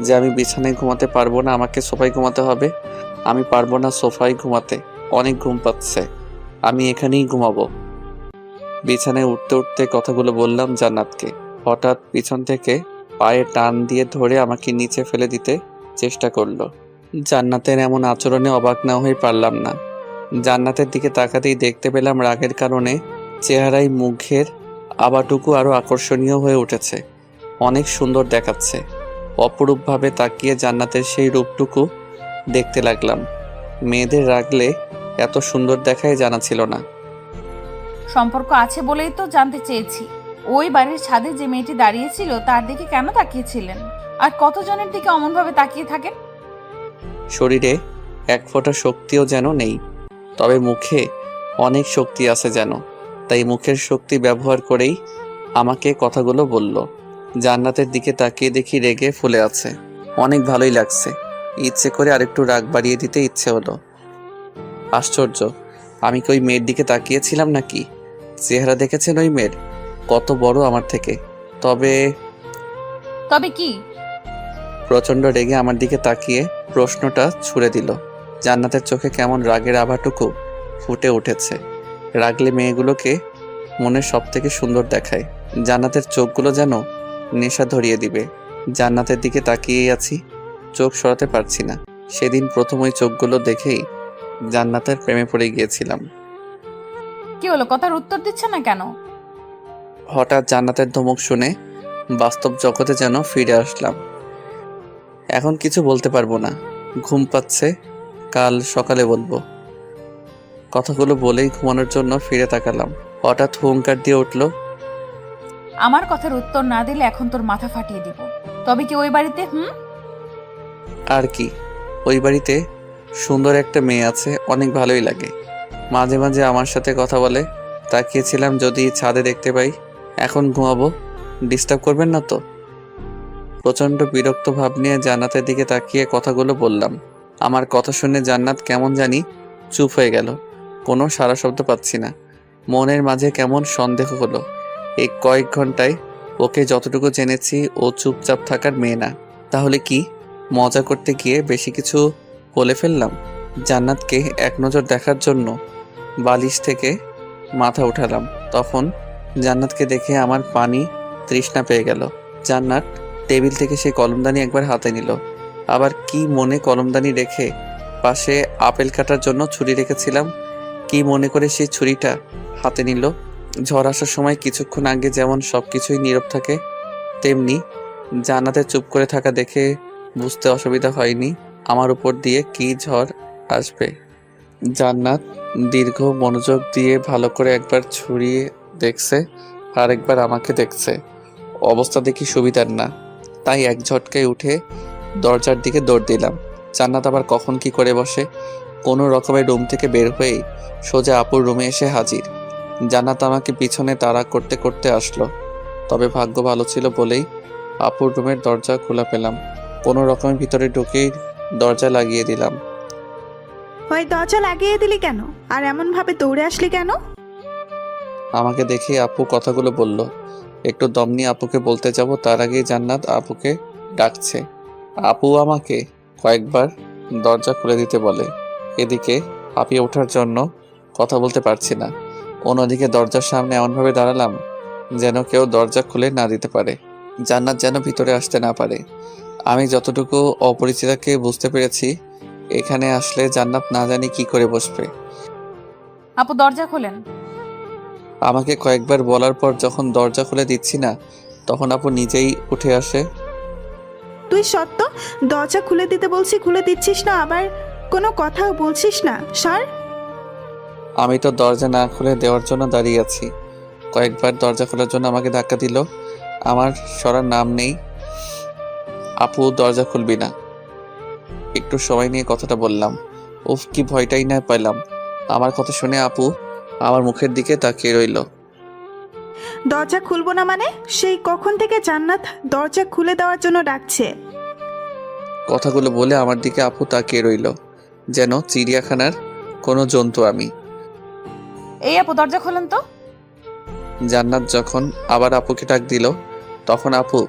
যে আমি বিছানায় ঘুমাতে পারবো না, আমাকে সোফায় ঘুমাতে হবে? আমি পারবো না সোফায় ঘুমাতে, অনেক ঘুম পাচ্ছে, আমি এখানেই ঘুমাবো। বিছানায় উঠতে উঠতে কথাগুলো বললাম জান্নাতকে। হঠাৎ পিছন থেকে পায়ে টান দিয়ে ধরে আমাকে নিচে ফেলে দিতে চেষ্টা করলো। জান্নাতের এমন আচরণে অবাক না হয়ে পারলাম না। জান্নাতের দিকে তাকাতেই দেখতে পেলাম রাগের কারণে চেহারায় মুখের আবাটুকু আরো আকর্ষণীয় হয়ে উঠেছে। অনেক সুন্দর দেখাচ্ছে। অপরূপভাবে তাকিয়ে জান্নাতের সেই রূপটুকু দেখতে লাগলাম। মেয়েদের রাগলে এত সুন্দর দেখায় জানা ছিল না। সম্পর্ক আছে বলেই তো জানতে চেয়েছি। ওই বাড়ির ছাদে যে মেয়েটি দাঁড়িয়েছিল তার দিকে কেন তাকিয়েছিলেন? আর কতজনের দিকে অমনভাবে তাকিয়ে থাকেন? শরীরে এক ফোঁটা শক্তিও যেন নেই, তবে মুখে অনেক শক্তি আছে যেন। তাই মুখের শক্তি ব্যবহার করেই আমাকে কথাগুলো বলল। জান্নাতের দিকে তাকিয়ে দেখি রেগে ফুলে আছে। অনেক ভালোই লাগছে। ইচ্ছে করে আরেকটু রাগ বাড়িয়ে দিতে ইচ্ছে হলো। আশ্চর্য, আমি কি ওই মেয়ের দিকে তাকিয়েছিলাম নাকি? চেহারা দেখেছেন ওই মেয়ের? কত বড় আমার থেকে। তবে কি? প্রচণ্ড রেগে আমার দিকে তাকিয়ে প্রশ্নটা ছুড়ে দিল। জান্নাতের চোখে কেমন রাগের আভাটুকু ফুটে উঠেছে। রাগলে মেয়েগুলোকে মনে সব থেকে সুন্দর দেখায়। জান্নাতের চোখগুলো যেন নেশা ধরিয়ে দিবে। জান্নাতের দিকে তাকিয়েই আছি, চোখ সরাতে পারছি না। সেদিন প্রথম ওই চোখগুলো দেখেই জান্নাতের প্রেমে পড়ে গিয়েছিলাম। কি হলো, কথার উত্তর দিচ্ছে না কেন? হঠাৎ জান্নাতের ধমক শুনে বাস্তব জগতে যেন ফিরে আসলাম। এখন কিছু বলতে পারবো না, ঘুম পাচ্ছে, কাল সকালে বলবো। কথাগুলো বলেই ঘুমানোর জন্য ফিরে তাকালাম। হঠাৎ হুঙ্কার দিয়ে উঠল, আমার কথার উত্তর না দিলে এখন তোর মাথা ফাটিয়ে দিব। তবে কি ওই বাড়িতে আর কি, ওই বাড়িতে সুন্দর একটা মেয়ে আছে, অনেক ভালোই লাগে। মাঝে মাঝে আমার সাথে কথা বলে। তাকিয়েছিলাম যদি ছাদে দেখতে পাই। এখন ঘুমাবো, ডিস্টার্ব করবেন না তো? প্রচণ্ড বিরক্ত ভাব নিয়ে জান্নাতের দিকে তাকিয়ে কথাগুলো বললাম। আমার কথা শুনে জান্নাত কেমন জানি চুপ হয়ে গেল। কোনো সারা শব্দ পাচ্ছি না। মনের মাঝে কেমন সন্দেহ হলো। এই কয়েক ঘন্টায় ওকে যতটুকু জেনেছি ও চুপচাপ থাকার মেয়ে না। তাহলে কি মজা করতে গিয়ে বেশি কিছু বলে ফেললাম? জান্নাতকে এক নজর দেখার জন্য বালিশ থেকে মাথা উঠালাম। তখন জান্নাতকে দেখে আমার পানি তৃষ্ণা পেয়ে গেল। জান্নাত টেবিল থেকে সেই কলমদানি একবার হাতে নিল। আবার কি মনে কলমদানি রেখে পাশে আপেল কাটার জন্য ছুরি রেখেছিলাম, কি মনে করে সেই ছুরিটা হাতে নিল। ঝড় আসার সময় কিছুক্ষণ আগে যেমন সবকিছুই নীরব থাকে, তেমনি জান্নাতের চুপ করে থাকা দেখে বুঝতে অসুবিধা হয়নি আমার উপর দিয়ে কি ঝড় আসবে। জান্নাত দীর্ঘ মনোযোগ দিয়ে ভালো করে একবার ছুরিয়ে দেখছে, আর একবার আমাকে দেখছে। অবস্থা দেখি সুবিধার না, তাই এক ঝটকায় উঠে দরজার দিকে দৌড় দিলাম। জান্নাত আবার কখন কি করে বসে। কোনো রকমের রুম থেকে বের হয়েই সোজা আপুর রুমে এসে হাজির। জান্নাত আমাকে পিছনে তাড়া করতে করতে আসলো। তবে ভাগ্য ভালো ছিল বলেই আপুর রুমের দরজা খোলা পেলাম। কোনো রকমের ভিতরে ঢুকেই দরজা লাগিয়ে দিলাম। ওই দরজা লাগিয়ে দিলি কেন? আর এমন ভাবে দৌড়ে আসলি কেন? আমাকে দেখে আপু কথাগুলো বলল। একটু দম নিয়ে আপুকে বলতে যাব, তার আগেই জান্নাত আপুকে ডাকছে। আপু আমাকে কয়েকবার দরজা খুলে দিতে বলে। এদিকে হাঁপিয়ে ওঠার জন্য কথা বলতে পারছি না। অন্যদিকে দরজার সামনে এমনভাবে দাঁড়ালাম যেন কেউ দরজা খুলে না দিতে পারে, জান্নাত যেন ভিতরে আসতে না পারে। আমি যতটুকু অপরিচিতাকে বুঝতে পেরেছি, এখানে আসলে জান্নাত না জানি কি করে বসবে। আপু দরজা খোলেন। আমাকে কয়েকবার বলার পর যখন দরজা খুলে দিচ্ছি না, তখন আপু নিজেই উঠে আসে। তুই সত্য দরজা খুলে দিতে বলছি খুলে দিচ্ছিস না, আবার কোনো কথাও বলছিস না। সর। আমি তো দরজা না খুলে দেওয়ার জন্য দাঁড়িয়ে আছি। কয়েকবার দরজা খোলার জন্য আমাকে ধাক্কা দিল, আমার সরার নাম নেই। আপু দরজা খুলবি না? একটু সময় নিয়ে কথাটা বললাম। উফ, কি ভয়টাই না পেলাম। আমার কথা শুনে আপু আমার মুখের দিকে তাকিয়ে রইল। দরজা খুলবো না মানে? সেই কখন থেকে জান্নাত দরজা খুলে দেওয়ার জন্য ডাকছে। কথাগুলো বলে আমার দিকে আপু তাকিয়ে রইল, যেন চিড়িয়াখানার কোনো জন্তু আমি। এই আপু দরজা খোলেন তো। জান্নাত যখন আবার আপুকে ডাক দিল, তখন আপু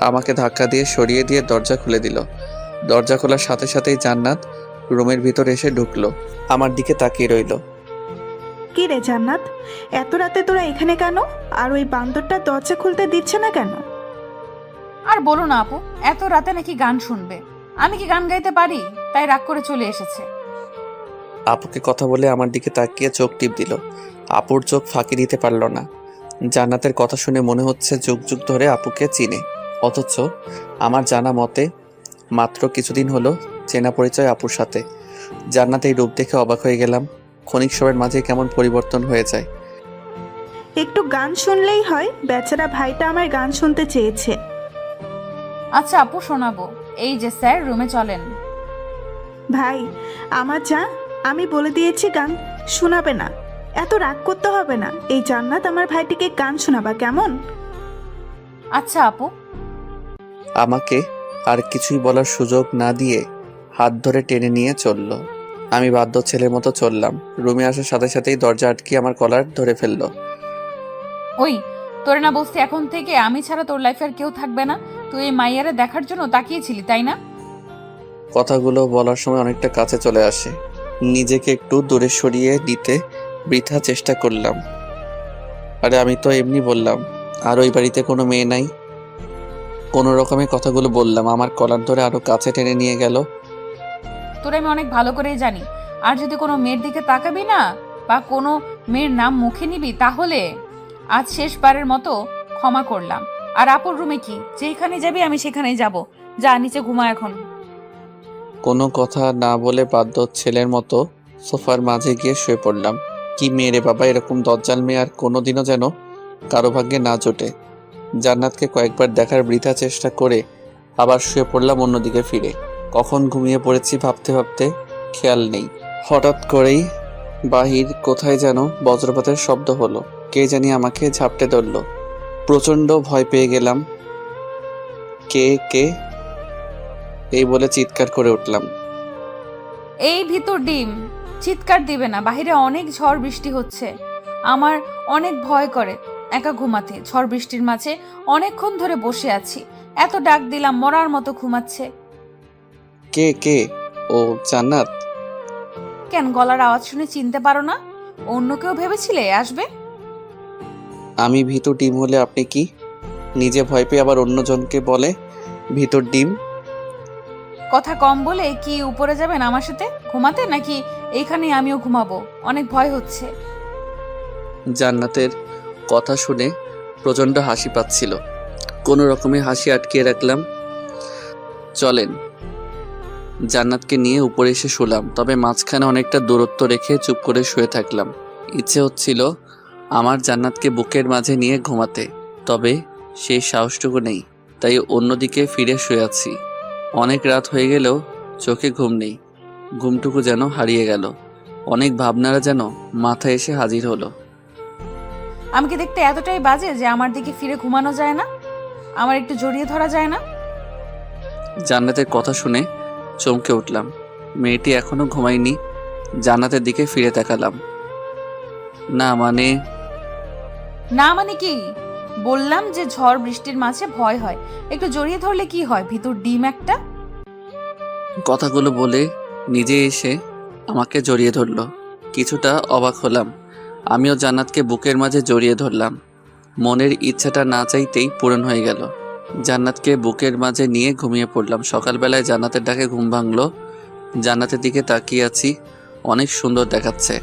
আমাকে ধাক্কা দিয়ে সরিয়ে দিয়ে দরজা খুলে দিল। দরজা খোলার সাথে সাথেই জান্নাত রুমের ভিতর এসে ঢুকলো, আমার দিকে তাকিয়ে রইল। কি রে জান্নাত, এত রাতে তোরা এখানে কেন? আর ওই বান্দরটা দরজা খুলতে দিচ্ছে না কেন? আর বলো না আপু, এত রাতে নাকি গান শুনবে। আমি কি গান গাইতে পারি? তাই রাগ করে চলে এসেছে। আপুকে কথা বলে আমার দিকে তাকিয়ে চোখ টিপ দিল। আপুর চোখ ফাঁকি দিতে পারল না। জান্নাতের কথা শুনে মনে হচ্ছে যুগ যুগ ধরে আপুকে চিনে, অথচ আমার জানা মতে মাত্র কিছুদিন হলো চেনা পরিচয় আপুর সাথে। জান্নাত এই রূপ দেখে অবাক হয়ে গেলাম। ক্ষণিক সময়ের মাঝে কেমন পরিবর্তন হয়ে যায়। একটু গান শুনলেই হয়, বেচারা ভাইটা আমার গান শুনতে চেয়েছে। আচ্ছা আপু শোনাবো। এই যে স্যার, রুমে চলেন। ভাই আমার যা, আমি বলে দিয়েছি গান শোনাবে না। এত রাগ করতে হবে না। এই জান্নাত আমার ভাইটিকে গান শোনাবা কেমন? আচ্ছা আপু। আমাকে আর কিছুই বলার সুযোগ না দিয়ে হাত ধরে টেনে নিয়ে চলল। আমি বাধ্য ছেলের মতো চললাম। রুমে আসার সাথে সাথেই দরজা আটকিয়ে আমার কলার ধরে ফেললো। ওই, তোরে না বলছি এখন থেকে আমি ছাড়া তোর লাইফে আর কেউ থাকবে না? তুই এই মাইয়ারে দেখার জন্য তাকিয়েছিলি, তাই না? কথাগুলো বলার সময় অনেকটা কাছে চলে আসে। নিজেকে একটু দূরে সরিয়ে দিতে বৃথা চেষ্টা করলাম। আরে আমি তো এমনি বললাম, আর ওই বাড়িতে কোনো মেয়ে নাই। কোনো রকমে কথাগুলো বললাম। আমার কলার ধরে আরো কাছে টেনে নিয়ে গেল। তোরে আমি অনেক ভালো করেই জানি। আর যদি কোনো মেয়ের দিকে তাকাবি না বা কোনো মেয়ের নাম মুখে নিবি, তাহলে আজ শেষবারের মতো ক্ষমা করলাম। আর আপুর রুমে কি, যেখানে যাবি আমি সেখানেই যাব। যা নিচে ঘুমা এখন। কোনো কথা না বলে বাধ্য ছেলের মতো সোফার মাঝে গিয়ে শুয়ে পড়লাম। কি মেয়ে রে বাবা, এরকম দজ্জাল মেয়ে আর কোনোদিনও যেন কারো ভাগ্যে না জোটে। জান্নাতকে কয়েকবার দেখার বৃথা চেষ্টা করে আবার শুয়ে পড়লাম অন্যদিকে ফিরে। কখন ঘুমিয়ে পড়েছি ভাবতে ভাবতে খেয়াল নেই। হঠাৎ করেই বাহির কোথায় যেন বজ্রপাতের শব্দ হলো। কে জানি আমাকে ঝাপটে ধরল। প্রচণ্ড ভয় পেয়ে গেলাম। কে কে এই বলে চিৎকার করে উঠলাম। এই ভিতর ডিম, চিৎকার দিবে না। বাইরে অনেক ঝড় বৃষ্টি হচ্ছে। আমার অনেক ভয় করে একা ঘুমাতে। ঝড় বৃষ্টির মাঝে অনেকক্ষণ ধরে বসে আছি। এত ডাক দিলাম, মরার মতো ঘুমাচ্ছে। কে কে? ও জান্নাত। কেন গলার আওয়াজ শুনে চিনতে পারো না? অন্য কেউ ভেবেছিলে আসবে? আমি ভিতর ডিম হলে আপনি কি? নিজে ভয় পেয়ে আবার অন্যজনকে বলে ভিতর ডিম। কথা কম বলে কি উপরে যাবেন আমার সাথে ঘুমাতে, নাকি এইখানে আমিও ঘুমাবো? অনেক ভয় হচ্ছে। জান্নাতের কথা শুনে প্রচণ্ড হাসি পাচ্ছিল। কোনো রকমে হাসি আটকিয়ে রাখলাম। চলেন। জান্নাতকে নিয়ে উপরে এসে শুলাম, তবে মাঝখানে অনেকটা দূরত্ব রেখে চুপ করে শুয়ে থাকলাম। ইচ্ছে হচ্ছিল আমার জান্নাতকে বুকের মাঝে নিয়ে ঘুমাতে, তবে সেই সাহসটুকু নেই। তাই অন্যদিকে ফিরে শুয়ে আছি। অনেক রাত হয়ে গেলেও চোখে ঘুম নেই। ঘুমটুকু যেন হারিয়ে গেল। অনেক ভাবনারা যেন মাথায় এসে হাজির হলো। আমি কি দেখতে এতটাই বাজে যে আমার দিকে ফিরে ঘুমানো যায় না? আমার একটু জড়িয়ে ধরা যায় না? জান্নাতের কথা শুনে চমকে উঠলাম। মেয়েটি এখনো ঘুমায়নি। জান্নাতের দিকে ফিরে তাকালাম। না মানে না মানে কি? বললাম যে ঝড় বৃষ্টির মাঝে ভয় হয়, একটু জড়িয়ে ধরলে কি হয়, ভিতর ডিম একটা। কথাগুলো বলে নিজে এসে আমাকে জড়িয়ে ধরলো। কিছুটা অবাক হলাম। আমিও জান্নাতকে বুকের মাঝে জড়িয়ে ধরলাম। মনের ইচ্ছাটা না চাইতেই পূরণ হয়ে গেল। জান্নাতকে বুকের মাঝে নিয়ে ঘুমিয়ে পড়লাম। সকালবেলায় জান্নাতের ডাকে ঘুম ভাঙলো। জান্নাতের দিকে তাকিয়ে আছি, অনেক সুন্দর দেখাচ্ছে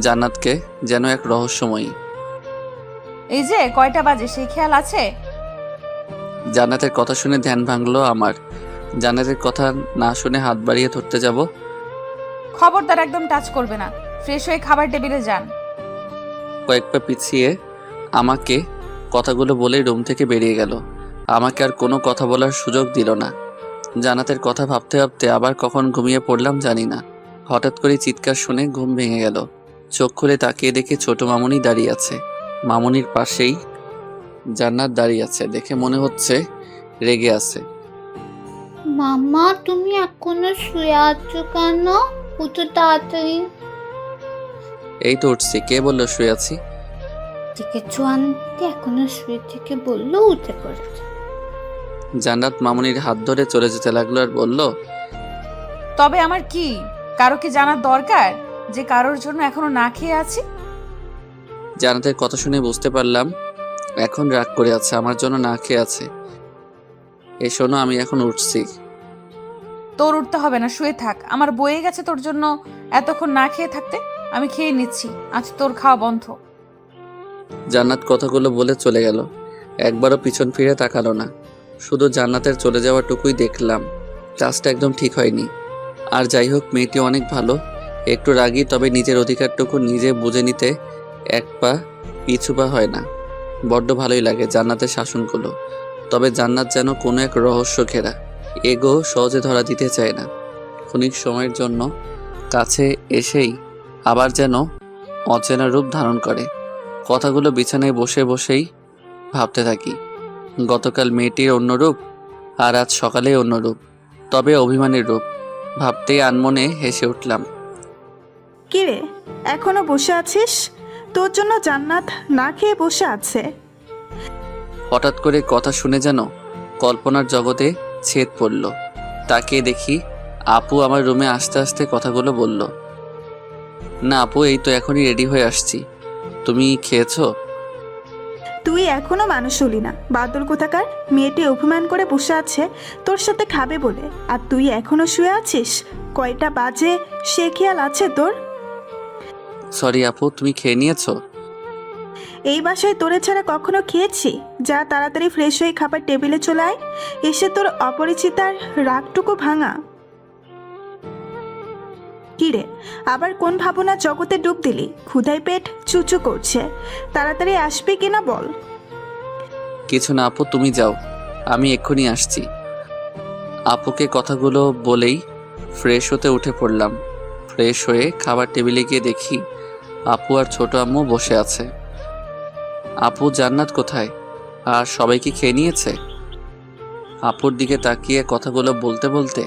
জান্নাতকে, যেন এক রহস্যময়ী। এই যে কয়টা বাজে সেই খেয়াল আছে? জান্নাতের কথা শুনে ধ্যান ভাঙলো আমার। জান্নাতের কথা না শুনে হাত বাড়িয়ে ধরতে যাব। খবরদার, একদম টাচ করবে না। ফ্রেশ হয়ে খাবার টেবিলে যান। কয়েক পা পিছিয়ে আমাকে কথাগুলো বলে রুম থেকে বেরিয়ে গেল। আমাকে আর কোনো কথা বলার সুযোগ দিল না। জান্নাতের কথা ভাবতে ভাবতে আবার কখন ঘুমিয়ে পড়লাম জানি না। হঠাৎ করে চিৎকার শুনে ঘুম ভেঙে গেল। চোখ খুলে তাকিয়ে দেখি ছোট মামুনি দাঁড়িয়ে আছে। মামুনির পাশেই জান্নাত দাঁড়িয়ে আছে। দেখে মনে হচ্ছে রেগে আছে। মামা, তুমি এখনো শুয়ে আছো কেন? উঠো তাড়াতাড়ি। এই তো উঠছি। কে বললো শুয়ে আছি? দেখেছো আনতে, এখনো শুয়ে থেকে বললো উঠে পড়েছে। জান্নাত মামুনির হাত ধরে চলে যেতে লাগলো আর বলল, তবে আমার কি, কারো কি জানার দরকার যে কারোর জন্য এখনো না খেয়ে আছি? জান্নাতের কথা শুনে বুঝতে পারলাম এখন রাগ করে আছে, আমার জন্য না খেয়ে আছে। এই শোনো, আমি এখন উঠছি। তোর উঠতে হবে না, শুয়ে থাক। আমার বয়ে গেছে তোর জন্য এতক্ষণ না খেয়ে থাকতে। আমি খেয়ে নিচ্ছি, আজ তোর খাওয়া বন্ধ। জান্নাত কথাগুলো বলে চলে গেল। একবারও পিছন ফিরে তাকালো না। শুধু জান্নাতের চলে যাওয়াটুকুই দেখলাম। কাজটা একদম ঠিক হয়নি। আর যাই হোক, মেয়েটি অনেক ভালো, একটু রাগী, তবে নিজের অধিকারটুকু নিজে বুঝে নিতে এক পা পিছু পা হয় না। বড্ড ভালোই লাগে জান্নাতের শাসনগুলো। তবে জান্নাত যেন কোনো এক রহস্য ঘেরা, এগো সহজে ধরা দিতে চায় না। ক্ষণিক সময়ের জন্য কাছে এসেই আবার যেন অচেনা রূপ ধারণ করে। কথাগুলো বিছানায় বসে বসেই ভাবতে থাকি। গতকাল মেয়েটির অন্য রূপ, আর আজ সকালে অন্য রূপ, তবে অভিমানের রূপ। ভাবতেই আনমনে হেসে উঠলাম। কিরে, এখনো বসে আছিস? তোর জন্য জান্নাত না খেয়ে বসে আছে। হঠাৎ করে কথা শুনে যেন কল্পনার জগতে ছেদ পড়ল। তাকিয়ে দেখি আপু আমার রুমে আসতে আসতে কথাগুলো বলল, না আপু, এই তো এখনই রেডি হয়ে আসছি। তুমি খেয়েছো? তুই এখনো মানুষ হলি না, বাদল কোথাকার। মেয়েটি অভিমান করে বসে আছে তোর সাথে খাবে বলে, আর তুই এখনো শুয়ে আছিস। কয়টা বাজে সে খেয়াল আছে তোর? সরি আপু, তুমি খেয়ে নিয়েছো? এই বাসায় তোরে ছাড়া কখনো খেয়েছি? যা তাড়াতাড়ি ফ্রেশ হয়ে খাবার টেবিলে চলে আয়। এসে তোর অপরিচিতার রাগটুকু ভাঙা। কিরে, আবার কোন ভাবনা জগতে ডুব দিলি? ক্ষুধায় পেট চুচু করছে, তাড়াতাড়ি আসবি কিনা বল। কিছু না আপু, তুমি যাও, আমি এক্ষুনি আসছি। আপুকে কথাগুলো বলেই ফ্রেশ হতে উঠে পড়লাম। ফ্রেশ হয়ে খাবার টেবিলে গিয়ে দেখি আপু আর ছোট আম্মু বসে আছে। আপু, জান্নাত কোথায়? আর সবাই কি খেয়ে নিয়েছে? আপুর দিকে তাকিয়ে কথাগুলো বলতে বলতে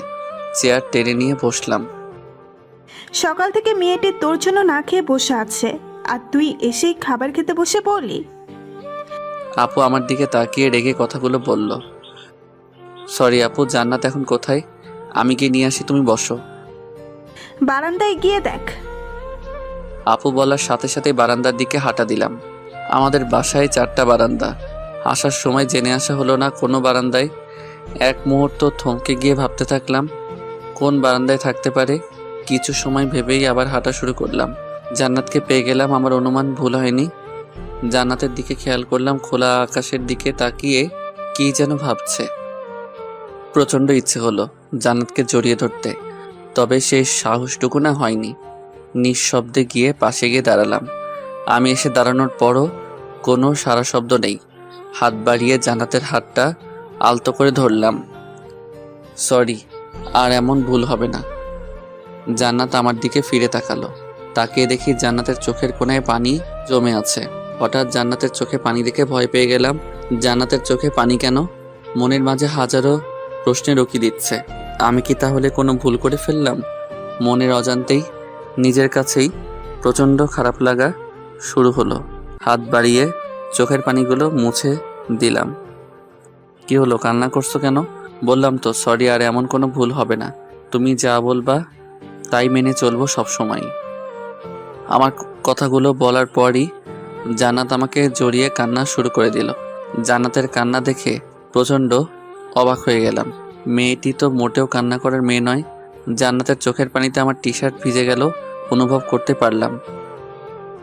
চেয়ার টেনে নিয়ে বসলাম। সকাল থেকে মেয়েটি তোর জন্য না খেয়ে বসে আছে, আর তুই এসেই খাবার খেতে বসে পড়লি। আপু আমার দিকে তাকিয়ে রেগে কথাগুলো বলল, সরি আপু, জান্নাত এখন কোথায়? আমি গিয়ে নিয়ে আসি, তুমি বসো। বারান্দায় গিয়ে দেখ। আপু বলার সাথে সাথে বারান্দার দিকে হাঁটা দিলাম। আমাদের বাসায় 4টা বারান্দা। আসার সময় জেনে আসা হলো না কোনো বারান্দায়। এক মুহূর্ত থমকে গিয়ে ভাবতে থাকলাম কোন বারান্দায় থাকতে পারে। কিছু সময় ভেবেই আবার হাঁটা শুরু করলাম। জান্নাতকে পেয়ে গেলাম, আমার অনুমান ভুল হয়নি। জান্নাতের দিকে খেয়াল করলাম, খোলা আকাশের দিকে তাকিয়ে কী যেন ভাবছে। প্রচণ্ড ইচ্ছে হলো জান্নাতকে জড়িয়ে ধরতে, তবে সেই সাহসটুকু না হয়নি। নিঃশব্দে গিয়ে পাশে গিয়ে দাঁড়ালাম। আমি এসে দাঁড়ানোর পরও কোনো সারা শব্দ নেই। হাত বাড়িয়ে জান্নাতের হাতটা আলতো করে ধরলাম। সরি, আর এমন ভুল হবে না। জান্নাত আমার দিকে ফিরে তাকালো। তাকিয়ে দেখি জান্নাতের চোখের কোণায় পানি জমে আছে। হঠাৎ জান্নাতের চোখে পানি দেখে ভয় পেয়ে গেলাম। জান্নাতের চোখে পানি কেন? মনের মাঝে হাজারো প্রশ্নের উকি দিচ্ছে। আমি কি তাহলে কোনো ভুল করে ফেললাম? মনের অজান্তেই নিজের কাছেই প্রচণ্ড খারাপ লাগা শুরু হলো। হাত বাড়িয়ে চোখের পানিগুলো মুছে দিলাম। কি হলো, কান্না করছো কেন? বললাম তো সরি, আর এমন কোনো ভুল হবে না। তুমি যা বলবা তাই মেনে চলবো সব সময়। আমার কথাগুলো বলার পরই জান্নাত আমাকে জড়িয়ে কান্না শুরু করে দিল। জান্নাতের কান্না দেখে প্রচণ্ড অবাক হয়ে গেলাম। মেয়েটি তো মোটেও কান্না করার মেয়ে নয়। জান্নাতের চোখের পানিতে আমার টি শার্ট ভিজে গেল অনুভব করতে পারলাম।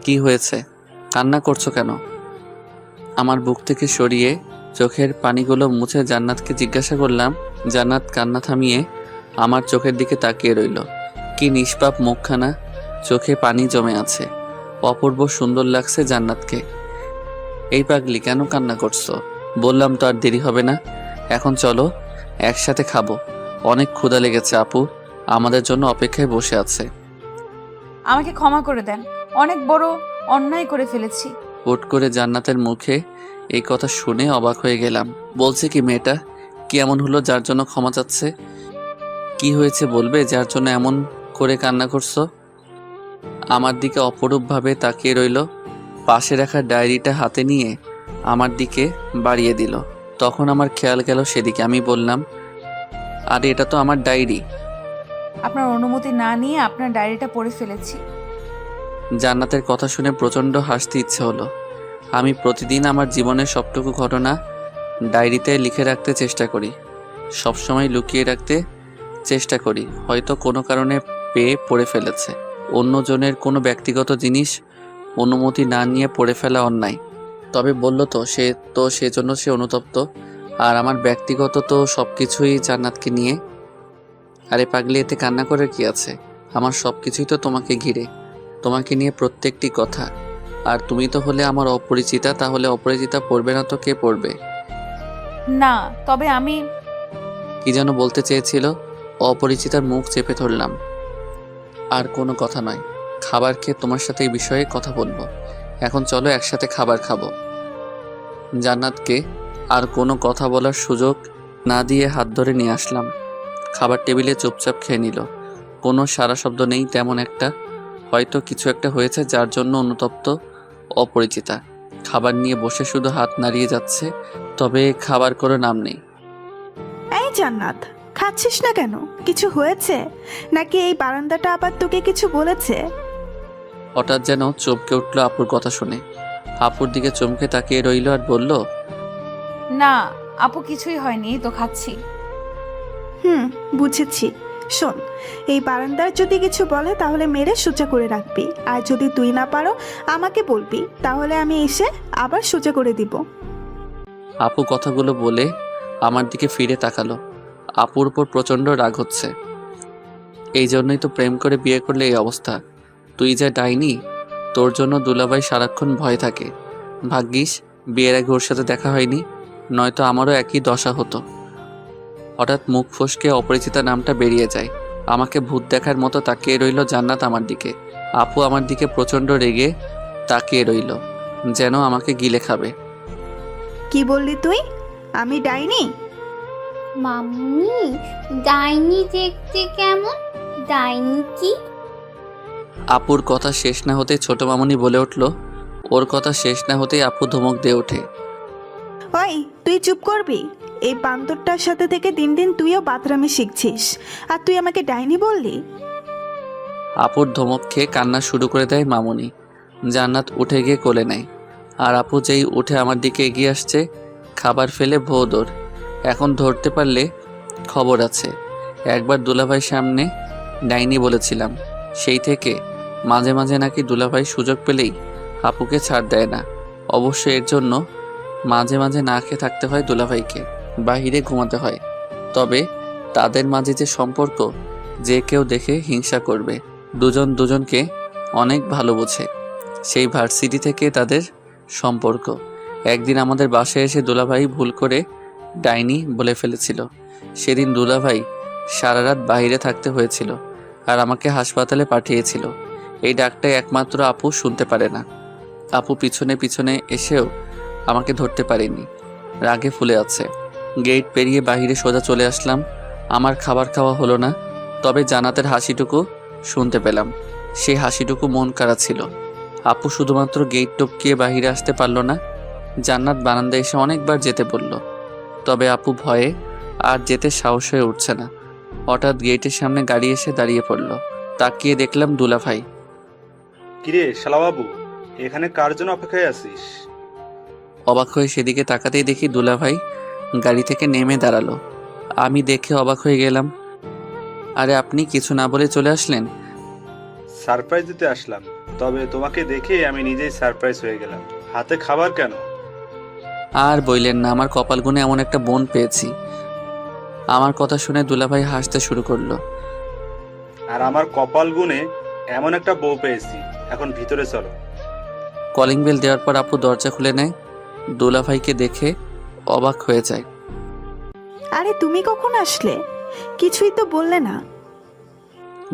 কি হয়েছে, কান্না করছো কেন? আমার বুক থেকে সরিয়ে চোখের পানিগুলো মুছে জান্নাতকে জিজ্ঞাসা করলাম। জান্নাত কান্না থামিয়ে আমার চোখের দিকে তাকিয়ে রইল। কি নিষ্পাপ মুখখানা, চোখে পানি জমে আছে। অপূর্ব সুন্দর লাগছে জান্নাতকে। এই পাগলি, কেন কান্না করছো? বললাম তো আর দেরি হবে না, এখন চলো একসাথে খাবো। অনেক ক্ষুধা লেগেছে, আপু আমাদের জন্য অপেক্ষায় বসে আছে। আমাকে ক্ষমা করে দেন, অনেক বড় অন্যায় করে ফেলেছি। হুট করে জান্নাতের মুখে এই কথা শুনে অবাক হয়ে গেলাম। বলছে কি মেয়েটা? কি এমন হলো যার জন্য ক্ষমা চাচ্ছে? কি হয়েছে বলবে যার জন্য এমন করে কান্না করছো? আমার দিকে অপরূপভাবে তাকিয়ে রইল। পাশে রাখা ডায়েরিটা হাতে নিয়ে আমার দিকে বাড়িয়ে দিল। তখন আমার খেয়াল গেল সেদিকে। আমি বললাম, আরে এটা তো আমার ডায়েরি। আপনার অনুমতি না নিয়ে আপনার ডায়েরিটা পড়ে ফেলেছি। জান্নাতের কথা শুনে প্রচণ্ড হাসতে ইচ্ছে হলো। আমি প্রতিদিন আমার জীবনের সবটুকু ঘটনা ডায়েরিতে লিখে রাখতে চেষ্টা করি, সবসময় লুকিয়ে রাখতে চেষ্টা করি। হয়তো কোনো কারণে পেয়ে পড়ে ফেলেছে। অন্যজনের কোনো ব্যক্তিগত জিনিস অনুমতি না নিয়ে পড়ে ফেলা অন্যায়। তবে বলল তো সেজন্য সে অনুতপ্ত। আর আমার ব্যক্তিগত তো সব কিছুই জান্নাতকে নিয়ে। আরে পাগলি, এতে কান্না করে কি আছে? আমার সব কিছুই তো তোমাকে ঘিরে, তোমাকে নিয়ে প্রত্যেকটি কথা। আর তুমি তো হলে আমার অপরিচিতা, তাহলে অপরিচিতা পড়বে না তো কে পড়বে? না, তবে আমি কি যেন বলতে চেয়েছিল। অপরিচিতার মুখ চেপে ধরলাম। আর কোনো কথা নয়, খাবার খেয়ে তোমার সাথে এই বিষয়ে কথা বলবো। এখন চলো একসাথে খাবার খাবো। জান্নাতকে আর কোনো কথা বলার সুযোগ না দিয়ে হাত ধরে নিয়ে আসলাম। খাবার টেবিলে চুপচাপ খেয়ে নিল। কোনো সারা শব্দ নেই তেমন একটা। হয়তো কিছু একটা হয়েছে যার জন্য অনুতপ্ত অপরিচিতা। খাবার নিয়ে বসে শুধু হাত নাড়িয়ে যাচ্ছে, তবে খাবার কোনো নাম নেই। এই জান্নাত, খাচ্ছিস না কেন? কিছু হয়েছে নাকি এই বারান্দাটা আবার তোকে কিছু বলেছে? হঠাৎ যেন চমকে উঠল আপুর কথা শুনে। আপুর দিকে চমকে তাকিয়ে রইল আর বলল, না আপু, কিছুই হয়নি, এই তো খাচ্ছি। বুঝেছি। শোন, এই বারান্দার যদি কিছু বলে তাহলে মেরে সোজা করে রাখবি, আর যদি তুই না পারো আমাকে বলবি, তাহলে আমি এসে আবার সোজা করে দিব। আপু কথাগুলো বলে আমার দিকে ফিরে তাকালো। আপুর উপর প্রচণ্ড রাগ হচ্ছে। এই জন্যই তো প্রেম করে বিয়ে করলে এই অবস্থা। তুই যা ডাইনি, তোর জন্য দুলাভাই সারাক্ষণ ভয় থাকে। ভাগ্যিস বিয়ের আগে ওর সাথে দেখা হয়নি, নয়তো আমারও একই দশা হতো। হঠাৎ মুখ ফসকে অপরিচিতা নামটা বেরিয়ে যায়। আমাকে ভূত দেখার মতো তাকিয়ে রইল জান্নাত আমার দিকে। আপু আমার দিকে প্রচণ্ড রেগে তাকিয়ে রইল, যেন আমাকে গিলে খাবে। কি বললি তুই? আমি ডাইনি? মাম্মি, ডাইনি দেখতে কেমন? ডাইনি কি? আপুর কথা শেষ না হতে ছোট মামুনি বলে উঠল। ওর কথা শেষ না হতেই আপু ধমক দিয়ে ওঠে। ওই, তুই চুপ করবি? এই বান্দরটার সাথে থেকে দিন দিন তুইও বাতরামি শিখছিস, আর তুই আমাকে ডাইনি বললি? আপুর ধমক খেয়ে কান্না শুরু করে দেয় মামুনি। জান্নাত উঠে গিয়ে কোলে নেয়। আর আপু যেই উঠে আমার দিকে এগিয়ে আসছে, খাবার ফেলে ভো দৌড়। এখন ধরতে পারলে খবর আছে। একবার দুলাভাই সামনে ডাইনি বলেছিলাম, সেই থেকে মাঝে মাঝে নাকি দুলাভাই সুযোগ পেলেই আপুকে ছাড় দেয় না। অবশ্য এর জন্য মাঝে মাঝে না খেয়ে থাকতে হয় দুলাভাইকে, বাহিরে ঘুমাতে হয়। তবে তাদের মাঝে যে সম্পর্ক, যে কেউ দেখে হিংসা করবে। দুজন দুজনকে অনেক ভালো বোঝে। সেই ভার্সিটি থেকে তাদের সম্পর্ক। একদিন আমাদের বাসায় এসে দুলাভাই ভুল করে ডাইনি বলে ফেলেছিল। সেদিন দুলাভাই সারা রাত বাইরে থাকতে হয়েছিল আর আমাকে হাসপাতালে পাঠিয়েছিল। এই ডাকটাই একমাত্র আপু শুনতে পারে না। আপু পিছনে পিছনে এসেও আমাকে ধরতে পারেনি, রাগে ফুলে আছে। গেট পেরিয়ে বাহিরে সোজা চলে আসলাম। আমার খাবার খাওয়া হলো না, তবে জান্নাতের হাসিটুকু শুনতে পেলাম। সেই হাসিটুকু মন কাড়া ছিল। আপু শুধুমাত্র গেট টপকিয়ে বাহিরে আসতে পারল না, জান্নাত বারান্দায় এসে অনেকবার যেতে বলল, তবে আপু ভয়ে আর যেতে সাহস হয়ে উঠছে না। হঠাৎ গেটের সামনে গাড়ি এসে দাঁড়িয়ে পড়ল। তাকিয়ে দেখলাম দুলাভাই। কিরে শালাবাবু, এখানে কার জন্য অপেক্ষায় আছিস? অবাক হয়ে সেদিকে তাকাতেই দেখি দুলাভাই গাড়ি থেকে নেমে দাঁড়ালো। আমি দেখে অবাক হয়ে গেলাম। আরে আপনি কিছু না বলে চলে আসলেন? সারপ্রাইজ দিতে আসলাম, তবে তোমাকে দেখে আমি নিজেই সারপ্রাইজ হয়ে গেলাম। হাতে খাবার কেন? আর বইলেন না, আমার কপাল গুনে এমন একটা বোন পেয়েছি। আমার কথা শুনে দুলাভাই হাসতে শুরু করলো। আর আমার কপাল গুনে এমন একটা বউ পেয়েছি। এখন ভিতরে চলো। কলিং বেল দেওয়ার পর আপু দরজা খুলে নেয়। দুলাভাইকে দেখে অবাক হয়ে যায়। আরে তুমি কখন আসলে? কিছুই তো বললে না।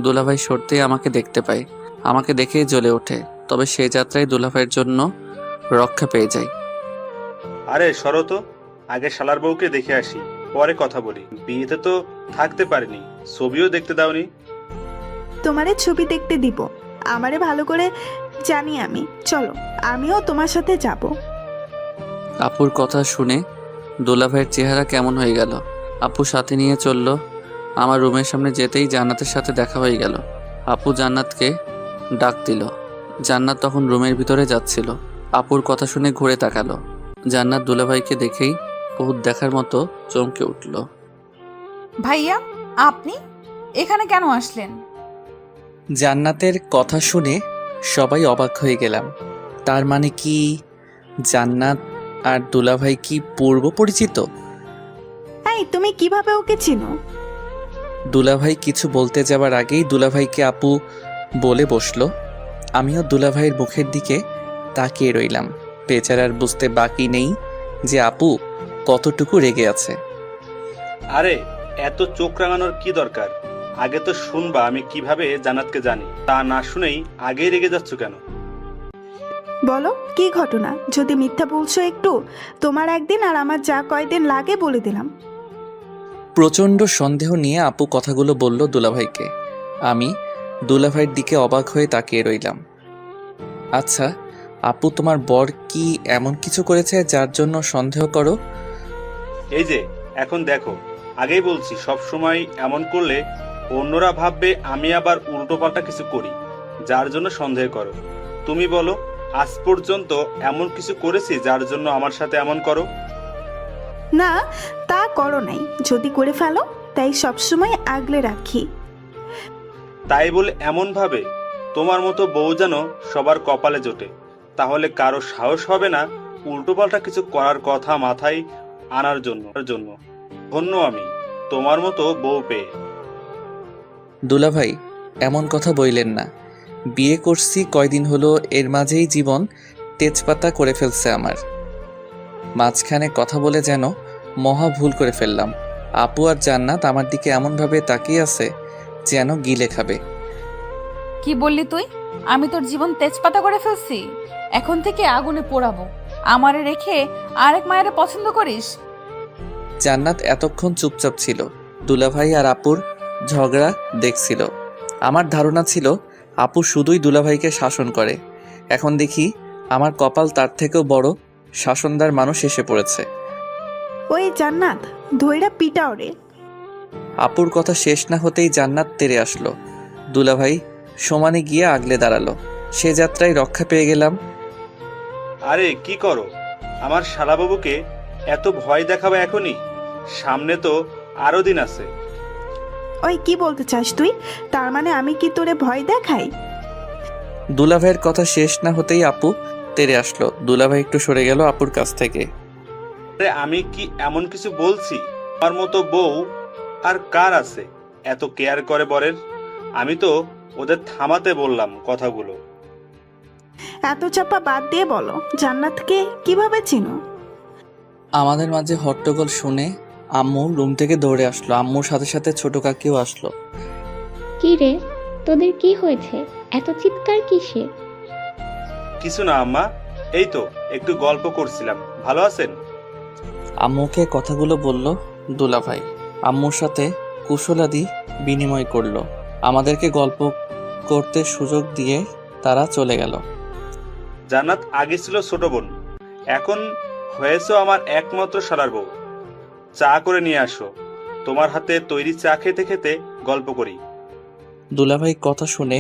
দুলাভাই সরতেই আমাকে দেখতে পায়। আমাকে দেখেই জ্বলে ওঠে, তবে সেই যাত্রায় দুলাভাইয়ের জন্য রক্ষা পেয়ে যায়। আরে সরো তো, আগে শালার বউকে দেখে আসি, পরে কথা বলি। বিয়েতে তো থাকতে পারিনি, ছবিও দেখতে দাওনি। তোমারে ছবি দেখতে দিব, আমারে ভালো করে জানি আমি। চলো, আমিও তোমার সাথে যাব। আপুর কথা শুনে দুলাভাইয়ের চেহারা কেমন হয়ে গেল। আপু সাথে নিয়ে চলল। আমার রুমের সামনে যেতেই জান্নাতের সাথে দেখা হয়ে গেল। আপু জান্নাতকে ডাক দিল। জান্নাত তখন রুমের ভিতরে যাচ্ছিল। আপুর কথা শুনে ঘুরে তাকালো। জান্নাত দুলাভাইকে দেখেই বহুত দেখার মতো চমকে উঠল। ভাইয়া, আপনি এখানে কেন আসলেন? জান্নাতের কথা শুনে সবাই অবাক হয়ে গেলাম। তার মানে কি জান্নাত আর দুলাভাই কি পূর্ব পরিচিত? এই, তুমি কিভাবে ওকে চিনো? দুলাভাই কিছু বলতে যাবার আগেই দুলাভাইকে আপু বলে বসলো। আমিও দুলাভাইয়ের মুখের দিকে তাকিয়ে রইলাম। বেচারার বুঝতে বাকি নেই যে আপু কতটুকু রেগে আছে। আরে এত চোখ রাঙানোর কি দরকার? আগে তো শুনবা আমি কিভাবে জান্নাতকে জানি। তা না শুনেই আগেই রেগে যাচ্ছ কেন? বলো, কি ঘটনা? যদি মিথ্যা বলছো একটু, তোমার একদিন আর আমার যা কয়দিন লাগে বলে দিলাম। প্রচণ্ড সন্দেহ নিয়ে আপু কথাগুলো বলল দুলাভাইকে। আমি দুলাভাইয়ের দিকে অবাক হয়ে তাকিয়ে রইলাম। আচ্ছা আপু, তোমার বর কি এমন কিছু করেছে যার জন্য সন্দেহ করো? এই যে এখন দেখো, আগেই বলছি সব সময় এমন করলে অন্যরা ভাববে আমি আবার উল্টোপাল্টা কিছু করি, যার জন্য সন্দেহ করো। তুমি বলো, আজ পর্যন্ত এমন কিছু করেছি যার জন্য আমার সাথে এমন করো? না, তা করো নাই। যদি করে ফেলো, তাই সবসময় আগলে রাখি। তাই বলে এমন ভাবে তোমার মতো বউ যেন সবার কপালে জোটে, তাহলে কারো সাহস হবে না উল্টোপাল্টা কিছু করার কথা মাথায় আনার জন্য। ধন্য আমি তোমার মতো বউ পেয়ে। দুলাভাই এমন কথা বইলেন না। বিয়ে করছি কয়দিন হলো, এর মাঝেই জীবন তেজপাতা করে ফেলছে আমার। মাঝখানে কথা বলে যেন মহা ভুল করে ফেললাম। আপু আর জান্নাত আমার দিকে এমনভাবে তাকিয়ে আছে যেন গিলে খাবে। কি বললি তুই? আমি তোর জীবন তেজপাতা করে ফেলছি? এখন থেকে আগুনে পোড়াবো। আমারে রেখে আরেক মায়ের পছন্দ করিস? জান্নাত এতক্ষণ চুপচাপ ছিল, দুলাভাই আর আপুর ঝগড়া দেখছিল। আমার ধারণা ছিল আপু শুধুই দুলাভাইকে শাসন করে। এখন দেখি আমার কপাল তার থেকেও বড় শাসনদার মানুষ এসে পড়েছে। ওই জান্নাত, ধইরা পিটাও রে। আপুর কথা শেষ না হতেই জান্নাত তেড়ে আসলো। দুলাভাই সমানে গিয়ে আগলে দাঁড়ালো। সে যাত্রায় রক্ষা পেয়ে গেলাম। আরে কি করো? আমার শালাবাবুকে এত ভয় দেখাবে এখনই? সামনে তো আরো দিন আছে। ওই কি বলতে চাস তুই? তার মানে আমি কি তোরে ভয় দেখাই? দুলাভাইয়ের কথা শেষ না হতেই আপু তেড়ে আসলো। দুলাভাই একটু সরে গেল আপুর কাছ থেকে। আরে আমি কি এমন কিছু বলছি? আমার মতো বউ আর কার আছে এত কেয়ার করে বরের? আমি তো ওদের থামাতে বললাম কথাগুলো। এত চাপা বাদ দিয়ে বলো, জান্নাতকে কিভাবে চিনো? আমাদের মাঝে হট্টগোল শুনে আম্মু রুম থেকে দৌড়ে আসলো। আম্মুর সাথে সাথে ছোট কাকিও আসলো। কি রে, তোদের কি হয়েছে? এত চিৎকার কিসে? কিছু না আম্মা, এই তো একটু গল্প করছিলাম। ভালো আছেন? আম্মুকে কথাগুলো বলল দুলাভাই। আম্মুর সাথে কুশলাদি বিনিময় করলো। আমাদেরকে গল্প করতে সুযোগ দিয়ে তারা চলে গেল। জান্নাত আগে ছিল ছোট বোন, এখন হয়েছো আমার একমাত্র শালার বউ। চা করে নিয়ে আসো। তোমার হাতে তৈরি চা খেতে খেতে গল্প করি। দুলাভাই কথা শুনে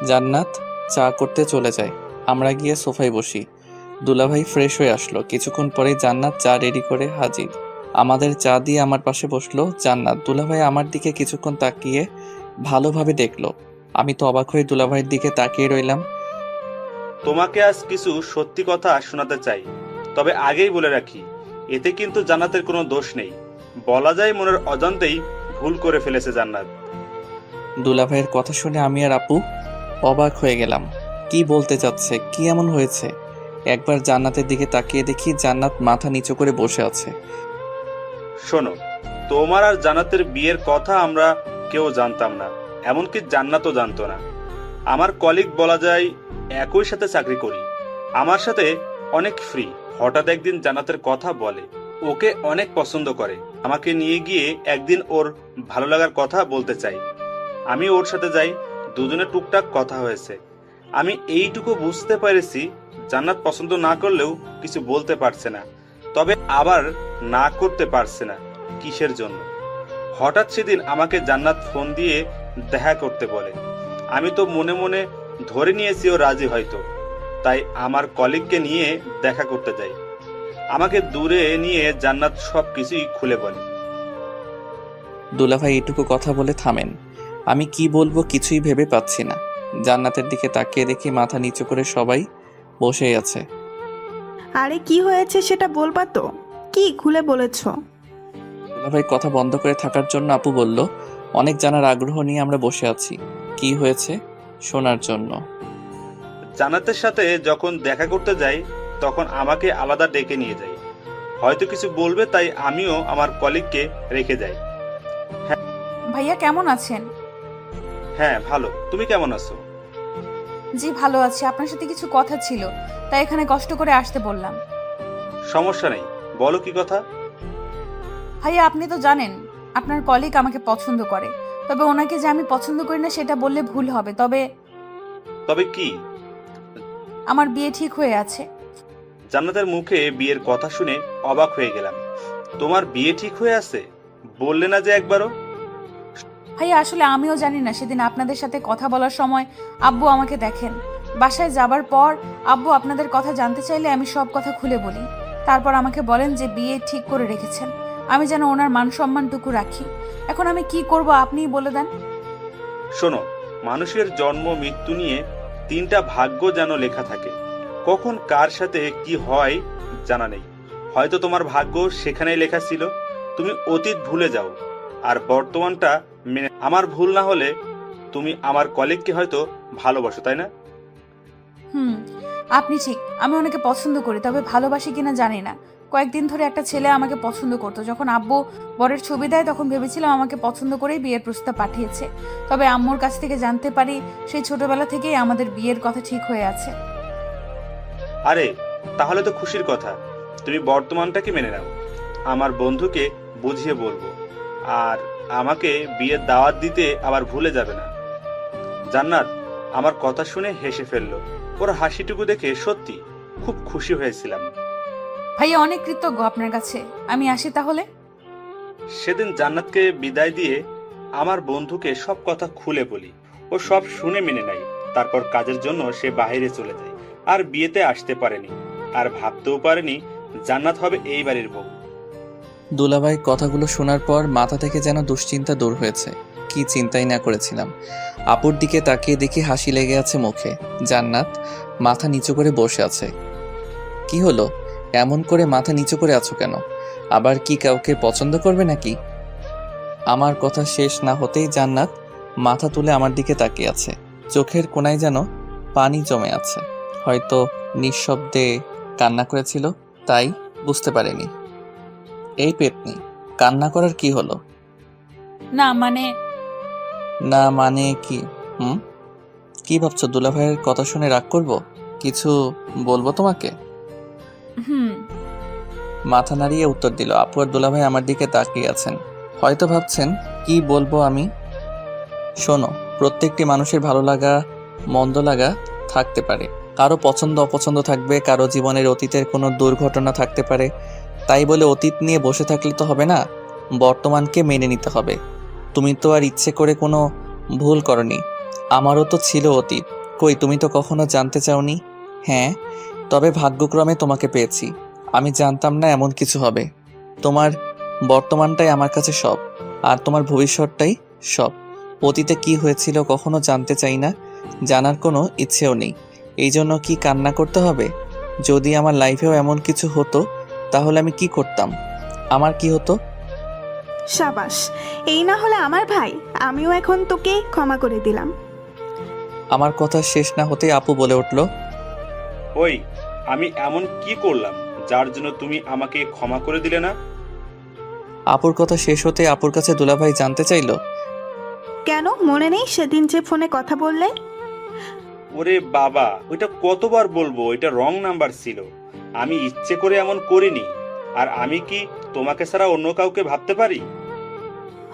জান্নাত চা করতে চলে যায়। আমরা গিয়ে সোফায় বসি। দুলাভাই ফ্রেশ হয়ে আসলো। কিছুক্ষণ পরে জান্নাত চা রেডি করে হাজির। আমাদের চা দিয়ে আমার পাশে বসলো জান্নাত। দুলাভাই আমার দিকে কিছুক্ষণ তাকিয়ে ভালোভাবে দেখলো। আমি তো অবাক হয়ে দুলাভাইয়ের দিকে তাকিয়ে রইলাম। তোমাকে আজ কিছু সত্যি কথা শোনাতে চাই, তবে আগেই বলে রাখি, এতে কিন্তু জান্নাতের কোনো দোষ নেই। বলা যায় মনের অজান্তেই ভুল করে ফেলেছে জান্নাত। দুলাভাইয়ের কথা শুনে আমি আর আপু অবাক হয়ে গেলাম। কি বলতে চাচ্ছে? কি এমন হয়েছে? একবার জান্নাতের দিকে তাকিয়ে দেখি জান্নাত মাথা নিচু করে বসে আছে। শোনো, তোমার আর জান্নাতের বিয়ের কথা আমরা কেউ জানতাম না, এমনকি জান্নাতও জানতো না। আমার কলিগ বলা যায়, একই সাথে চাকরি করি, আমার সাথে অনেক ফ্রি। হঠাৎ একদিন জান্নাতের কথা বলে, ওকে অনেক পছন্দ করে, আমাকে নিয়ে গিয়ে একদিন ওর ভালো লাগার কথা বলতে চাই। আমি ওর সাথে যাই, দুজনে টুকটাক কথা হয়েছে। আমি এইটুকু বুঝতে পেরেছি জান্নাত পছন্দ না করলেও কিছু বলতে পারছে না, তবে আবার না করতে পারছে না। কিসের জন্য? হঠাৎ সেদিন আমাকে জান্নাত ফোন দিয়ে দেখা করতে বলে। আমি তো মনে মনে ধরে নিয়েছি ও রাজি হয়তো, তাই আমার কলিগকে নিয়ে দেখা করতে যাই। আমাকে দূরে নিয়ে জান্নাত সব কিছুই খুলে বলে। দুলাভাই এটুকু কথা বলে থামেন। আমি কি বলবো কিছুই ভেবে পাচ্ছি না। জান্নাতের দিকে তাকিয়ে দেখি মাথা নিচু করে সবাই বসেই আছে। আরে কি হয়েছে সেটা বলবা তো, কি খুলে বলেছ? দুলাভাই কথা বন্ধ করে থাকার জন্য আপু বলল, অনেক জানার আগ্রহ নিয়ে আমরা বসে আছি, কি হয়েছে শোনার জন্য। জান্নাতের সাথে যখন দেখা করতে যাই তখন আমাকে আলাদা ডেকে নিয়ে যায়। হয়তো কিছু বলবে, তাই আমিও আমার কলিগকে রেখে যাই। ভাইয়া কেমন আছেন? হ্যাঁ ভালো, তুমি কেমন আছো? জি ভালো আছি। আপনার সাথে কিছু কথা ছিল, তাই এখানে কষ্ট করে আসতে বললাম। সমস্যা নেই, বলো কি কথা। ভাইয়া আপনি তো জানেন আপনার কলিগ আমাকে পছন্দ করে, তবে ওনাকে যে আমি পছন্দ করি না সেটা বললে ভুল হবে। তবে কি? আমার বিয়ে ঠিক হয়ে আছে। জান্নাতের মুখে বিয়ের কথা শুনে অবাক হয়ে গেলাম। তোমার বিয়ে ঠিক হয়ে আছে? বললে না যে একবারও। ভাইয়া আসলে আমিও জানি না। সেদিন আপনাদের সাথে কথা বলার সময় আব্বু আমাকে দেখেন। বাসায় যাবার পর আব্বু আপনাদের কথা জানতে চাইলে আমি সব কথা খুলে বলি। তারপর আমাকে বলেন যে বিয়ে ঠিক করে রেখেছেন, আমি যেন ওনার মান সম্মানটুকু রাখি। এখন আমি কি করব আপনিই বলে দেন। শোনো, মানুষের জন্ম মৃত্যু নিয়ে 3টা ভাগ্য যেন লেখা থাকে। কখন কার সাথে কি হয় জানা নেই। হয়তো তোমার ভাগ্য সেখানেই লেখা ছিল। তুমি অতীত ভুলে যাও আর বর্তমানটা মেনে। আমার ভুল না হলে তুমি আমার কলিগকে হয়তো ভালোবাসো, তাই না? আপনি ঠিক। আমি ওনাকে পছন্দ করি, তবে ভালোবাসি কিনা জানি না। কয়েকদিন ধরে একটা ছেলে আমাকে পছন্দ করতো। যখন আব্বু বরের ছবি দেয় তখন ভেবেছিলাম আমাকে পছন্দ করেই বিয়ের প্রস্তাব পাঠিয়েছে। তবে আম্মুর কাছ থেকে জানতে পারি সেই ছোটবেলা থেকেই আমাদের বিয়ের কথা ঠিক হয়ে আছে। আরে তাহলে তো খুশির কথা। তুমি বর্তমানটাকে মেনে নাও। আমার বন্ধুকে বুঝিয়ে বলবো, আর আমাকে বিয়ের দাওয়াত দিতে আবার ভুলে যাবে না। জান্নাত আমার কথা শুনে হেসে ফেললো। ওর হাসিটুকু দেখে সত্যি খুব খুশি হয়েছিলাম। ভাইয়া অনেক কৃতজ্ঞ আপনার কাছে। আমি আসি তাহলে। সেদিন জান্নাতকে বিদায় দিয়ে আমার বন্ধুকে সব কথা খুলে বলি। ও সব শুনে মেনে নেয়। তারপর কাজের জন্য সে বাইরে চলে যায়, আর বিয়েতে আসতে পারেনি, আর ভাবতেও পারেনি জান্নাত হবে এই বাড়ির বউ। দুলাভাই কথাগুলো শোনার পর মাথা থেকে যেন দুশ্চিন্তা দূর হয়েছে। কি চিন্তাই না করেছিলাম। আপুর দিকে তাকিয়ে দেখি হাসি লেগে আছে মুখে। জান্নাত মাথা নিচু করে বসে আছে। কি হলো, এমন করে মাথা নিচু করে আছো কেন? আবার কি কাউকে পছন্দ করবে নাকি? আমার কথা শেষ না হতেই জান্নাত মাথা তুলে আমার দিকে তাকিয়ে আছে। চোখের কোণায় যেন পানি জমে আছে। হয়তো নিঃশব্দে কান্না করেছিল, তাই বুঝতে পারেনি। এই পেতনি, কান্না করার কি হলো? না মানে কি? কি ভাবছো? দুলাভাইয়ের কথা শুনে রাগ করবো? কিছু বলবো তোমাকে? মাথা নাড়িয়ে উত্তর দিল। আপু আর দুলাভাই আমার দিকে তাকিয়ে আছেন, হয়তো ভাবছেন কি বলবো আমি। শোনো, প্রত্যেকটি মানুষের ভালো লাগা মন্দ লাগা থাকতে পারে, কারো পছন্দ অপছন্দ থাকবে, কারো জীবনের অতীতের কোনো দুর্ঘটনা থাকতে পারে। তাই বলে অতীত নিয়ে বসে থাকলে তো হবে না, বর্তমানকে মেনে নিতে হবে। তুমি তো আর ইচ্ছে করে কোনো ভুল করনি, আমারও তো ছিল অতীত। কই, তুমি তো কখনো জানতে চাওনি। হ্যাঁ, তবে ভাগ্যক্রমে তোমাকে পেয়েছি। আমি জানতাম না এমন কিছু হবে। তোমার বর্তমানটাই আমার কাছে সব, আর তোমার ভবিষ্যৎটাই সব। অতীতে কি হয়েছিল কখনো জানতে চাই না, জানার কোনো ইচ্ছেও নেই। এই জন্য কি কান্না করতে হবে? যদি আমার লাইফেও এমন কিছু হতো তাহলে আমি কি করতাম? আমার কি হতো? সাবাস, এই না হলে আমার ভাই, আমিও এখন তোকে ক্ষমা করে দিলাম। আমার কথা শেষ না হতেই আপু বলে উঠল, ওই, আমি এমন কি করলাম যার জন্য তুমি আমাকে ক্ষমা করে দিলে না? আপুর কথা শেষ হতে আপুর কাছে দুলাভাই জানতে চাইলো, কেন মনে নেই সেদিন যে ফোনে কথা বললে? ওরে বাবা, ওইটা কতবার বলবো, এটা রং নাম্বার ছিল। আমি ইচ্ছে করে এমন করিনি। আর আমি কি তোমাকে ছাড়া অন্য কাউকে ভাবতে পারি?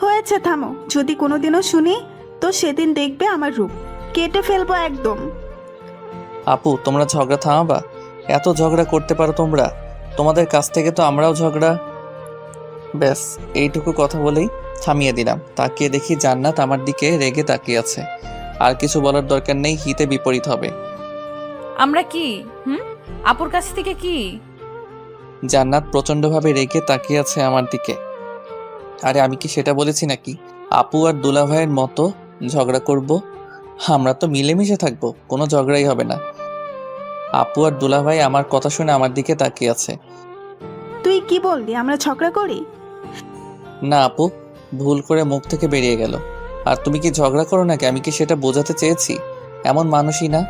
হয়েছে, থামো। যদি কোনোদিনও শুনি তো সেদিন দেখবে আমার রূপ কেটে ফেলবো একদম। আপু তোমরা ঝগড়া থামাবা? এত ঝগড়া করতে পারো তোমরা? তোমাদের কাছ থেকে তো আমরাও ঝগড়া। ব্যাস এইটুকু কথা বলেই থামিয়ে দিলাম। তাকিয়ে দেখি জান্নাত আমার দিকে রেগে তাকিয়ে আছে। আর কিছু বলার দরকার নেই, হিতে বিপরীত হবে। আমরা কি আপুর কাছ থেকে কি? জান্নাত প্রচন্ডভাবে রেগে তাকিয়ে আছে আমার দিকে। আরে আমি কি সেটা বলেছি নাকি আপু আর দুলাভাইয়ের মতো ঝগড়া করব? আমরা তো মিলেমিশে থাকবো, কোনো ঝগড়াই হবে না। আপু আর দুলাভাই আমার কথা শুনে আমার দিকে তাকিয়ে আছে। তুই কি বললি আমরা ঝগড়া করি? না আপু, ভুল করে মুখ থেকে বেরিয়ে গেল। আর তুমি কি ঝগড়া করো নাকি, আমি কি সেটা বোঝাতে চেয়েছি? এমন মানুষই না।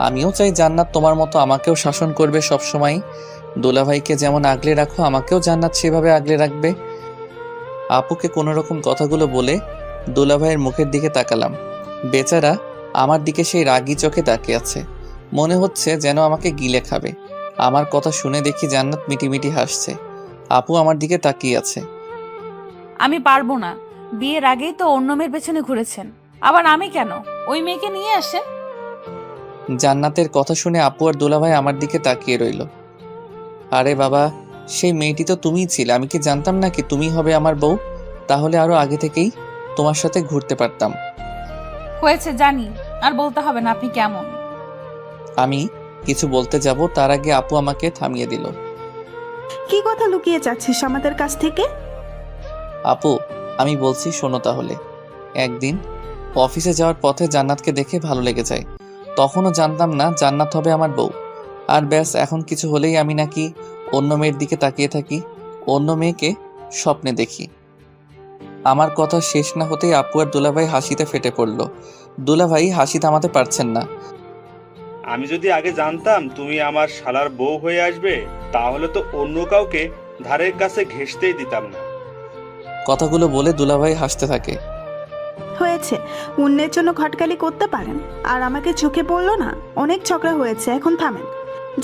আমিও চাই জান্নাত তোমার মতো আমাকেও শাসন করবে সব সময়। দুলাভাইকে যেমন আগলে রাখো, আমাকেও জান্নাত সেভাবে আগলে রাখবে। আপুকে কোনো রকম কথাগুলো বলে দুলাভাইয়ের মুখের দিকে তাকালাম। বেচারা আমার দিকে সেই রাগী চোখে তাকিয়ে আছে, মনে হচ্ছে যেন আমাকে গিলে খাবে। আমার কথা শুনে দেখি জান্নাত মিটিমিটি হাসছে। আপু আমার দিকে তাকিয়ে আছে। আমি পারবো না, বিয়ের আগেই তো অন্য মেয়ের পেছনে ঘুরেছেন, আবার আমি কেন? ওই মেয়েকে নিয়ে আসেন। জান্নাতের কথা শুনে আপু আর দুলাভাই আমার দিকে তাকিয়ে রইল। আরে বাবা, সেই মেয়েটি তো তুমিই ছিলে। আমি কি জানতাম নাকি তুমি হবে আমার বউ? তাহলে আরো আগে থেকেই তোমার সাথে ঘুরতে পারতাম। হয়েছে জানি, আর বলতে হবে না আপনি কেমন। আমি কিছু বলতে যাব তার আগে আপু আমাকে থামিয়ে দিল। কি কথা লুকিয়ে যাচ্ছিস আমাদের কাছ থেকে? আপু আমি বলছি শোনো তাহলে। একদিন অফিসে যাওয়ার পথে জান্নাতকে দেখে ভালো লেগে যায়। তখনও জানতাম না জান্নাত হবে আমার বউ। আর ব্যাস, এখন কিছু হলেই আমি নাকি অন্য মেয়ের দিকে তাকিয়ে থাকি, অন্য মেয়েকে স্বপ্নে দেখি। আমার কথা শেষ না হতেই আপু আর দুলাভাই হাসিতে ফেটে পড়ল। দুলাভাই হাসি থামাতে পারছেন না। আমি যদি আগে জানতাম তুমি আমার শালার বউ হয়ে আসবে, তাহলে তো অন্য কাউকে ধারের কাছে ঘেঁষতেই দিতাম না। কথাগুলো বলে দুলাভাই হাসতে থাকে। হয়েছে, অন্যের জন্য ঘটকালি করতে পারেন আর আমাকে চোখে পড়লো না। অনেক ঝগড়া হয়েছে, এখন থামেন।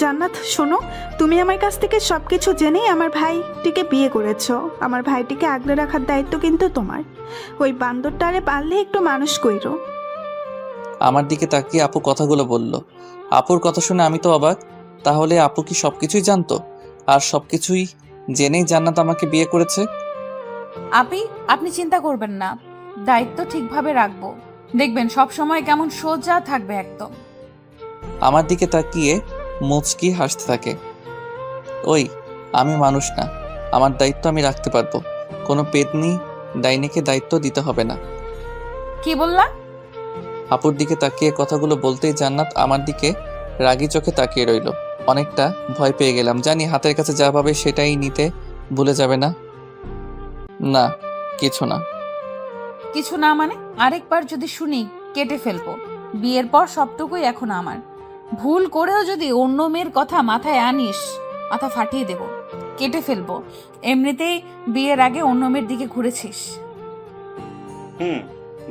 জান্নাত শোনো, তুমি আমার কাছ থেকে সবকিছু জেনেই আমার ভাইটিকে বিয়ে করেছো। আমার ভাইটিকে আগলে রাখার দায়িত্ব কিন্তু তোমার। ওই বান্দরটারে পারলে একটু মানুষ কইরো। আমার দিকে তাকিয়ে আপু কথাগুলো বলল। আপুর কথা শুনে আমি তো অবাক। তাহলে আপু কি সবকিছুই জানতো? আর সবকিছুই জেনেই জান্নাত আমাকে বিয়ে করেছে? আপনি চিন্তা করবেন না, দায়িত্ব ঠিকভাবে রাখবো। দেখবেন সব সময় কেমন সোজা থাকবে একদম। আমার দিকে তাকিয়ে মুচকি হাসতে থাকে। ওই, আমি মানুষ না, আমার দায়িত্ব আমি রাখতে পারবো। কোনো পেতনি ডাইনিকে দায়িত্ব দিতে হবে না। কি বললা? আপুর দিকে তাকিয়ে কথাগুলো বলতেই জান্নাত আমার দিকে রাগী চোখে তাকিয়ে রইল। অনেকটা ভয় পেয়ে গেলাম, জানি হাতের কাছে যা পাবে সেটাই নিতে ভুলে যাবে না। না, কিছু না। কিছু না মানে? আরেকবার যদি শুনি কেটে ফেলবো। বিয়ের পর সবটুকুই এখন আমার। ভুল করেও যদি অন্য মেয়ের কথা মাথায় আনিস, মাথা ফাটিয়ে দেব, কেটে ফেলবো। এমনিতেই বিয়ের আগে অন্য মেয়ের দিকে ঘুরেছিস।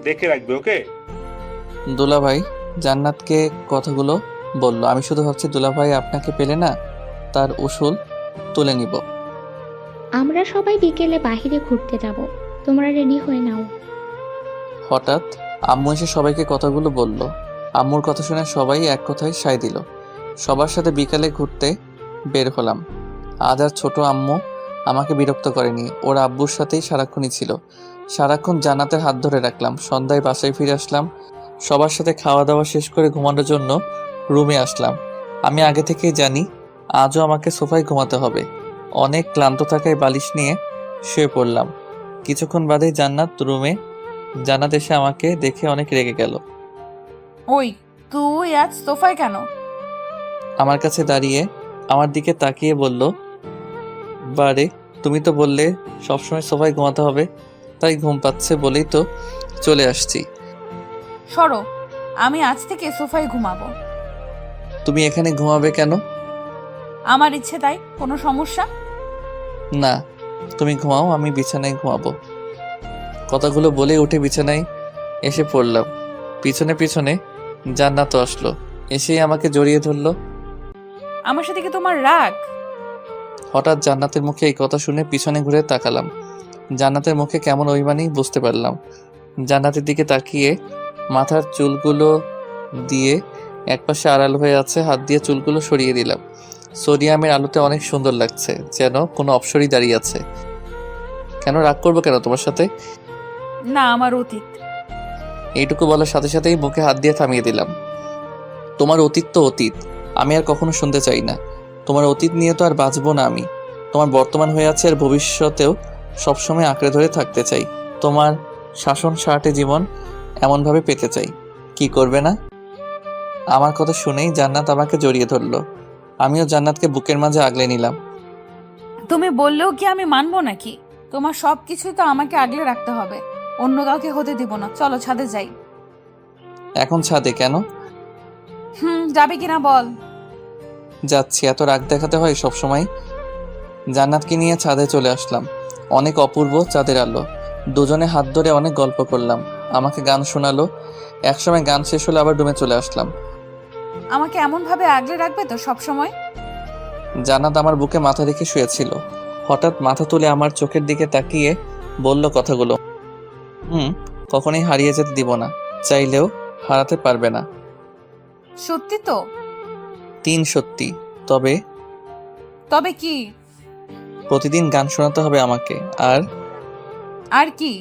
দেখে রাখবে ওকে। দুলাভাই জান্নাতকে কথাগুলো বলল। আমি শুধু ভাবছি দুলাভাই আপনাকে পেলে না তার উসুল তুলে নিব। আমরা সবাই বিকেলে বাইরে ঘুরতে যাব, তোমরা রেডি হয়ে নাও। হঠাৎ আম্মু এসে সবাইকে কথাগুলো বলল। আম্মুর কথা শুনে সবাই এক কথায় সায় দিল। সবার সাথে বিকালে ঘুরতে বের হলাম। আজ আর ছোট আম্মু আমাকে বিরক্ত করেনি, ওর আব্বুর সাথেই সারাক্ষণই ছিল। সারাক্ষণ জান্নাতের হাত ধরে রাখলাম। সন্ধ্যায় বাসায় ফিরে আসলাম। সবার সাথে খাওয়া দাওয়া শেষ করে ঘুমানোর জন্য রুমে আসলাম। আমি আগে থেকেই জানি আজও আমাকে সোফায় ঘুমাতে হবে। অনেক ক্লান্ত থাকায় বালিশ নিয়ে শুয়ে পড়লাম। কিছুক্ষণ বাদেই জান্নাত এসে আমাকে দেখে অনেক রেগে গেল। ওই তুই আজ সোফায় কেন? আমার কাছে দাঁড়িয়ে আমার দিকে তাকিয়ে বলল, বারে তুমি তো বললে সবসময় সোফায় ঘুমাতে হবে, তাই ঘুম পাচ্ছে বলেই তো চলে আসছি। সরো, আমি আজ থেকে সোফায় ঘুমাবো। তুমি এখানে ঘুমাবে কেন? আমার ইচ্ছে তাই। কোনো সমস্যা? না, তুমি ঘুমাও, আমি বিছানায় ঘুমাবো। কথাগুলো বলে উঠে বিছানায় এসে পড়লাম। পিছনে পিছনে জান্নাতও আসলো। এসেই আমাকে জড়িয়ে ধরলো। আমার সাথে কি তোমার রাগ? হঠাৎ জান্নাতের মুখে এই কথা শুনে পিছনে ঘুরে তাকালাম। জান্নাতের মুখে কেমন অভিমানী বুঝতে পারলাম। জান্নাতের দিকে তাকিয়ে মাথার চুলগুলো দিয়ে একপাশে আড়াল হয়ে আছে, হাত দিয়ে চুলগুলো সরিয়ে দিলাম। সোডিয়ামের আলোতে অনেক সুন্দর লাগছে, যেন কোনো অপসরই দাঁড়িয়ে আছে। কেন রাগ করবো কেন তোমার সাথে? না, আমার অতীত। এইটুকু বলার সাথে সাথেই বুকে হাত দিয়ে থামিয়ে দিলাম। তোমার অতীত তো অতীত, আমি আর কখনো শুনতে চাই না। তোমার অতীত নিয়ে তো আর বাঁচবো না আমি। তোমার বর্তমান হয়ে আছে, আর ভবিষ্যতেও সবসময় আঁকড়ে ধরে থাকতে চাই। তোমার শাসন শার্টে জীবন এমনভাবে পেতে চাই। কি করবে না? আমার কথা শুনেই জান্নাত আমাকে জড়িয়ে ধরলো। আমিও জান্নাতকে বুকের মাঝে আগলে নিলাম। তুমি বললেও কি আমি মানবো নাকি? তোমার সব কিছুই তো আমাকে আগলে রাখতে হবে, অন্য কাউকে হতে দিব না। চলো ছাদে যাই। এখন ছাদে কেন? যাবে কিনা বল। যাচ্ছি, এত রাগ দেখাতে হয় সবসময়? জান্নাতকে নিয়ে ছাদে চলে আসলাম। অনেক অপূর্ব চাঁদের আলো। দুজনে হাত ধরে অনেক গল্প করলাম। আমাকে গান শোনালো। একসময় গান শেষ হলে আবার রুমে চলে আসলাম। আমাকে এমন ভাবে আগলে রাখবে তো সব সময়? জান্নাত আমার বুকে মাথা রেখে শুয়েছিল। হঠাৎ মাথা তুলে আমার চোখের দিকে তাকিয়ে বলল কথাগুলো। কখনোই হারিয়ে যেতে দিব না, চাইলেও হারাতে পারবে না। সত্যি তো? 3 সত্যি। তবে তবে কি? প্রতিদিন গান শোনাতে হবে আমাকে, আর কি?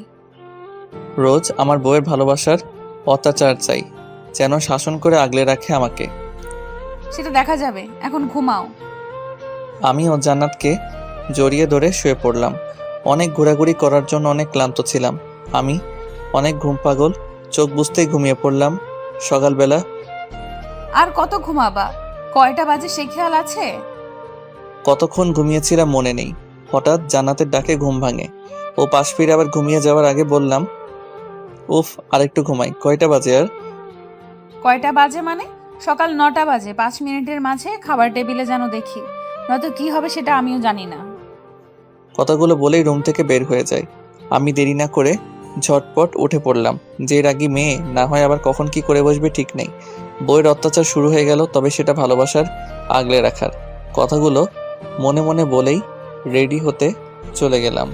রোজ আমার বউয়ের ভালোবাসার অত্যাচার চাই, যেন শাসন করে আগলে রাখে আমাকে। সেটা দেখা যাবে, এখন ঘুমাও। আমি ও জান্নাতকে জড়িয়ে ধরে শুয়ে পড়লাম। অনেক ঘোরাঘুরি করার জন্য অনেক ক্লান্ত ছিলাম। আমি অনেক ঘুম পাগল। চোখ বুঝতেই ঘুমিয়ে পড়লাম। সকালবেলা আর কত ঘুমাবা? কয়টা বাজে সে খেয়াল আছে? কতক্ষণ ঘুমিয়েছিলাম মনে নেই। হঠাৎ জান্নাতের ডাকে ঘুম ভাঙে। ও পাশ ফিরে আবার ঘুমিয়ে যাওয়ার আগে বললাম, উফ, আরেকটু ঘুমাই। কয়টা বাজে আর? কয়টা বাজে মানে? সকাল 9টা বাজে। 5 মিনিটের মাঝে খাবার টেবিলে যেন দেখি, নয়তো কি হবে সেটা আমিও জানি না। কথাগুলো বলেই রুম থেকে বের হয়ে যায়। আমি দেরি না করে ঝটপট উঠে পড়লাম। যে রাগী মেয়ে না হয় আবার কখন কি করে বসবে ঠিক নেই। বইয়ের অত্যাচার শুরু হয়ে গেল, তবে সেটা ভালোবাসার আগলে রাখার। কথাগুলো মনে মনে বলেই রেডি হতে চলে গেলাম।